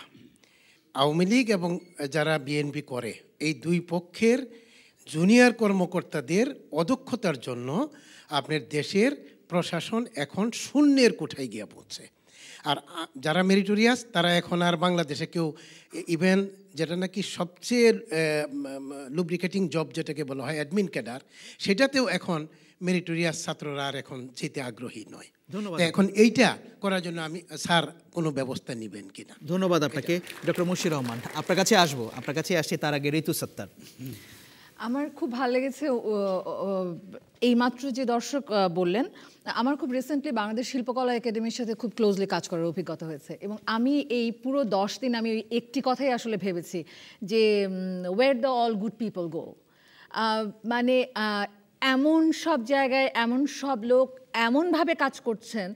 আওয়ামী লীগ এবং যারা বিএনপি করে, এই দুই পক্ষের জুনিয়র কর্মকর্তাদের অদক্ষতার জন্য আপনার দেশের প্রশাসন এখন শূন্যের কোঠায় গিয়ে পৌঁছে। আর যারা মেরিটোরিয়াস তারা এখন আর বাংলাদেশে কেউ, ইভেন যেটা নাকি সবচেয়ে লুব্রিকেটিং জব যেটাকে বলা হয় অ্যাডমিন ক্যাডার, সেটাতেও এখন মেরিটোরিয়াস ছাত্ররা আর এখন যেতে আগ্রহী নয়। ধন্যবাদ। এখন এইটা করার জন্য আমি স্যার কোনো ব্যবস্থা নেবেন কিনা? ধন্যবাদ আপনাকে। ডক্টর মশিউর রহমান, আপনার কাছে আসবো, আপনার কাছে আসছি, তার আগে ঋতু সত্তার। আমার খুব ভালো লেগেছে এইমাত্র যে দর্শক বললেন, আমার খুব রিসেন্টলি বাংলাদেশ শিল্পকলা একাডেমির সাথে খুব ক্লোজলি কাজ করার অভিজ্ঞতা হয়েছে এবং আমি এই পুরো 10 দিন আমি ওই একটি কথাই আসলে ভেবেছি যে where the all good people go. মানে এমন সব জায়গায় এমন সব লোক এমনভাবে কাজ করছেন,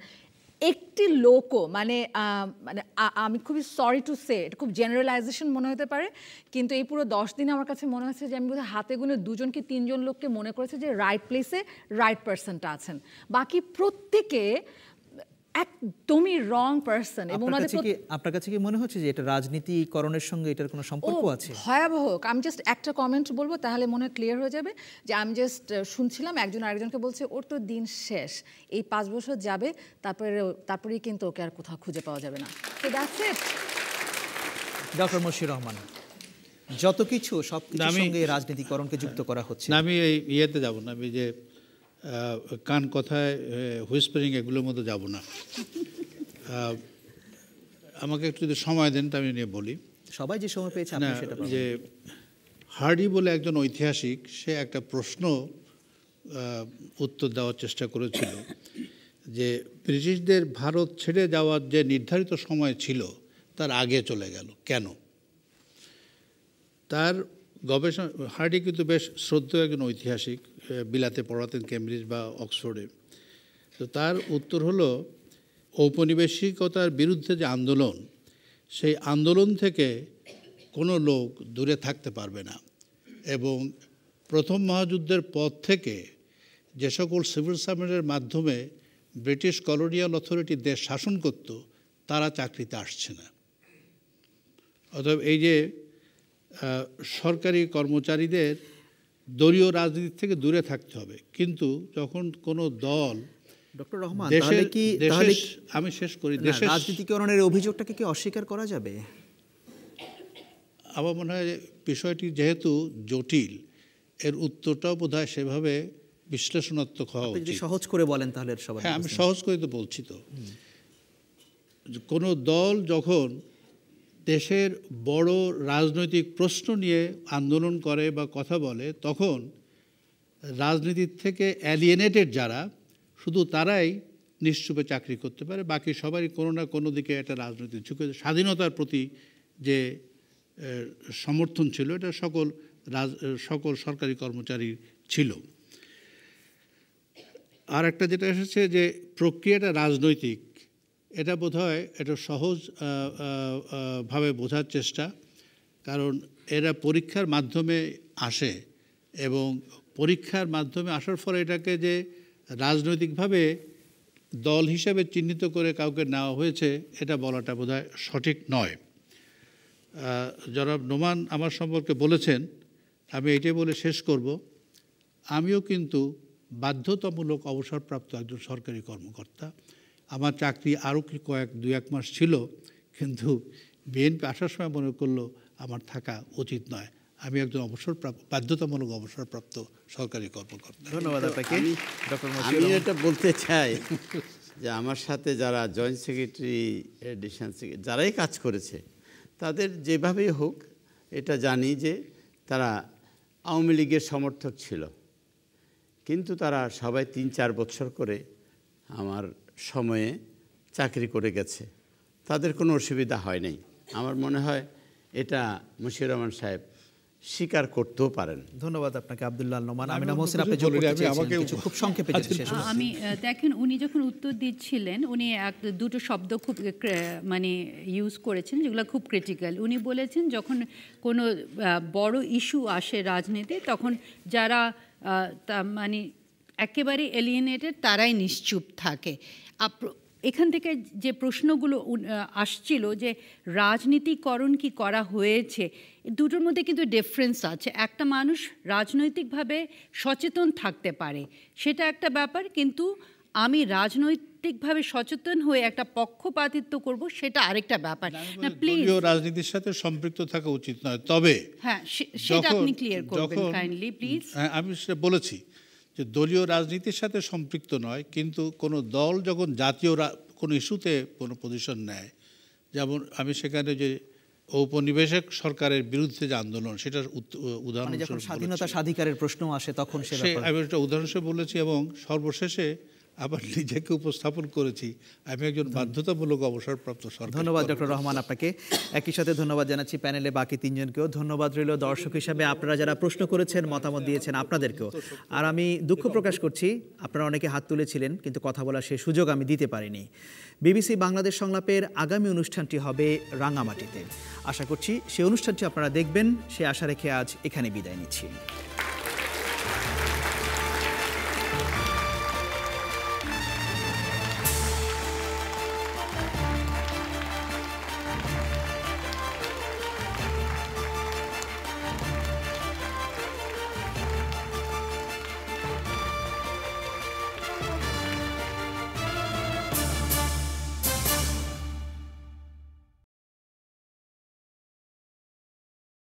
একটি লোকও মানে মানে আমি খুবই সরি টু সে, এটা খুব জেনারেলাইজেশন মনে হতে পারে, কিন্তু এই পুরো 10 দিনে আমার কাছে মনে হচ্ছে যে আমি বোধহয় হাতে গুনে 2জন কি 3জন লোককে মনে করেছে যে রাইট প্লেসে রাইট পার্সনটা আছেন, বাকি প্রত্যেকে একদমই রং পার্সন। এবং আপনার কাছে কি মনে হচ্ছে যে এটা রাজনীতিকরণের সঙ্গে এটার কোনো সম্পর্ক আছে? ভয়াবহ। আমি জাস্ট একটা কমেন্ট বলবো, তাহলে মনে হয় ক্লিয়ার হয়ে যাবে যে আমি জাস্ট শুনছিলাম একজন আরেকজনকে বলছে ওর তো দিন শেষ, এই 5 বছর যাবে, তারপরেই কিন্তু ওকে আর কোথাও খুঁজে পাওয়া যাবে না। তো that's it. Doctor Moshiur Rahman, যত কিছু সব কিছুর সঙ্গে রাজনীতিকরণকে যুক্ত করা হচ্ছে। আমি এই ইয়েতে যাব না, আমি যে কান কথায় হুইসপারিং এগুলোর মধ্যে যাব না। আমাকে একটু যদি সময় দেন তো আমি নিয়ে বলি। সবাই যে সময় পেয়েছে আপনি সেটা বলুন। যে হার্ডি বলে একজন ঐতিহাসিক, সে একটা প্রশ্ন উত্তর দেওয়ার চেষ্টা করেছিল যে ব্রিটিশদের ভারত ছেড়ে যাওয়ার যে নির্ধারিত সময় ছিল তার আগে চলে গেল কেন? তার গবেষণা, হার্ডি কিন্তু বেশ শ্রদ্ধেয় একজন ঐতিহাসিক, বিলাতে পড়াতেন কেমব্রিজ বা অক্সফোর্ডে। তো তার উত্তর হলো ঔপনিবেশিকতার বিরুদ্ধে যে আন্দোলন, সেই আন্দোলন থেকে কোনো লোক দূরে থাকতে পারবে না, এবং প্রথম মহাযুদ্ধের পর থেকে যে সকল সিভিল সার্ভেন্টের মাধ্যমে ব্রিটিশ কলোনিয়াল অথরিটি দেশ শাসন করত তারা চাকরিতে আসছে না। অতএব এই যে সরকারি কর্মচারীদের দলীয় রাজনীতি থেকে দূরে থাকতে হবে, কিন্তু যখন কোনো দল ডক্টর রহমান, তাহলে কি আমি শেষ করি, দেশের রাজনীতিকরণের অভিযোগটাকে কি অস্বীকার করা যাবে? আমার মনে হয় বিষয়টি যেহেতু জটিল, এর উত্তরটাও বোধহয় সেভাবে বিশ্লেষণাত্মক হওয়া উচিত। যদি সহজ করে বলেন তাহলে সবাই। হ্যাঁ, আমি সহজ করে তো বলছি। তো কোনো দল যখন দেশের বড় রাজনৈতিক প্রশ্ন নিয়ে আন্দোলন করে বা কথা বলে, তখন রাজনীতির থেকে অ্যালিয়েনেটেড যারা, শুধু তারাই নিশ্চুপে চাকরি করতে পারে, বাকি সবারই কোনো না কোনো দিকে একটা রাজনৈতিক ঝুঁকে, স্বাধীনতার প্রতি যে সমর্থন ছিল এটা সকল সরকারি কর্মচারী ছিল। আর একটা যেটা এসেছে যে প্রক্রিয়াটা রাজনৈতিক, এটা বোধহয় এটা সহজ ভাবে বোঝার চেষ্টা, কারণ এরা পরীক্ষার মাধ্যমে আসে এবং পরীক্ষার মাধ্যমে আসার ফলে এটাকে যে রাজনৈতিকভাবে দল হিসেবে চিহ্নিত করে কাউকে নেওয়া হয়েছে এটা বলাটা বোধহয় সঠিক নয়। জনাব নোমান আমার সম্পর্কে বলেছেন, আমি এটাই বলে শেষ করব, আমিও কিন্তু বাধ্যতামূলক অবসরপ্রাপ্ত একজন সরকারি কর্মকর্তা। আমার চাকরি আরও 2-1 মাস ছিল, কিন্তু বিএনপি আসার সময় মনে করলো আমার থাকা উচিত নয়। আমি একজন বাধ্যতামূলক অবসরপ্রাপ্ত সরকারি কর্মকর্তা। ধন্যবাদ আপনাকে। আমি এটা বলতে চাই যে আমার সাথে যারা জয়েন্ট সেক্রেটারি, এডিশনাল সেক্রেটারি যারাই কাজ করেছে, তাদের যেভাবেই হোক এটা জানি যে তারা আওয়ামী লীগের সমর্থক ছিল, কিন্তু তারা সবাই 3-4 বছর করে আমার সময়ে চাকরি করে গেছে, তাদের কোনো অসুবিধা হয় নাই। আমার মনে হয় এটা মশিউর রহমান সাহেব স্বীকার করতেও পারেন। ধন্যবাদ আপনাকে আব্দুল্লাহ নোমান। আমিনা মোহসিন, আপনি যোগ করতে চেয়েছেন কিছু, খুব সংক্ষেপে যদি শেষ করুন। আমি দেখেন, উনি যখন উত্তর দিচ্ছিলেন উনি দুটো শব্দ খুব মানে ইউজ করেছেন যেগুলো খুব ক্রিটিক্যাল। উনি বলেছেন যখন কোনো বড় ইস্যু আসে রাজনীতি, তখন যারা মানে একেবারে এলিয়েনেটেড তারাই নিশ্চুপ থাকে। এখান থেকে যে প্রশ্নগুলো আসছিল যে রাজনীতিকরণ কি করা হয়েছে, দুটোর মধ্যে কিন্তু ডিফারেন্স আছে। একটা মানুষ রাজনৈতিকভাবে সচেতন থাকতে পারে, সেটা একটা ব্যাপার, কিন্তু আমি রাজনৈতিকভাবে সচেতন হয়ে একটা পক্ষপাতিত্ব করব সেটা আরেকটা ব্যাপার। না প্লিজ, রাজনীতির সাথে সম্পৃক্ত থাকা উচিত নয়। তবে হ্যাঁ, সেটা আপনি ক্লিয়ার করবেন কাইন্ডলি প্লিজ। আমি সেটা বলেছি যে দলীয় রাজনীতির সাথে সম্পৃক্ত নয়, কিন্তু কোনো দল যখন জাতীয় কোনো ইস্যুতে কোনো পজিশন নেয়, যেমন আমি সেখানে যে ঔপনিবেশিক সরকারের বিরুদ্ধে যে আন্দোলন সেটার উদাহরণ যখন স্বাধীনতা স্বাধিকারের প্রশ্ন আসে তখন আমি একটা উদাহরণ হিসেবে বলেছি, এবং সর্বশেষে আবার নিজেকে উপস্থাপন করেছি আমি একজন বাধ্যতামূলক অবসরপ্রাপ্ত সরকার। ধন্যবাদ ডক্টর রহমান আপনাকে। একই সাথে ধন্যবাদ জানাচ্ছি প্যানেলে বাকি তিনজনকেও। ধন্যবাদ রইল দর্শক হিসাবে আপনারা যারা প্রশ্ন করেছেন, মতামত দিয়েছেন, আপনাদেরকেও। আর আমি দুঃখ প্রকাশ করছি, আপনারা অনেকে হাত তুলেছিলেন কিন্তু কথা বলার সেই সুযোগ আমি দিতে পারিনি। বিবিসি বাংলাদেশ সংলাপের আগামী অনুষ্ঠানটি হবে রাঙামাটিতে। আশা করছি সেই অনুষ্ঠানটি আপনারা দেখবেন, সে আশা রেখে আজ এখানে বিদায় নিচ্ছি।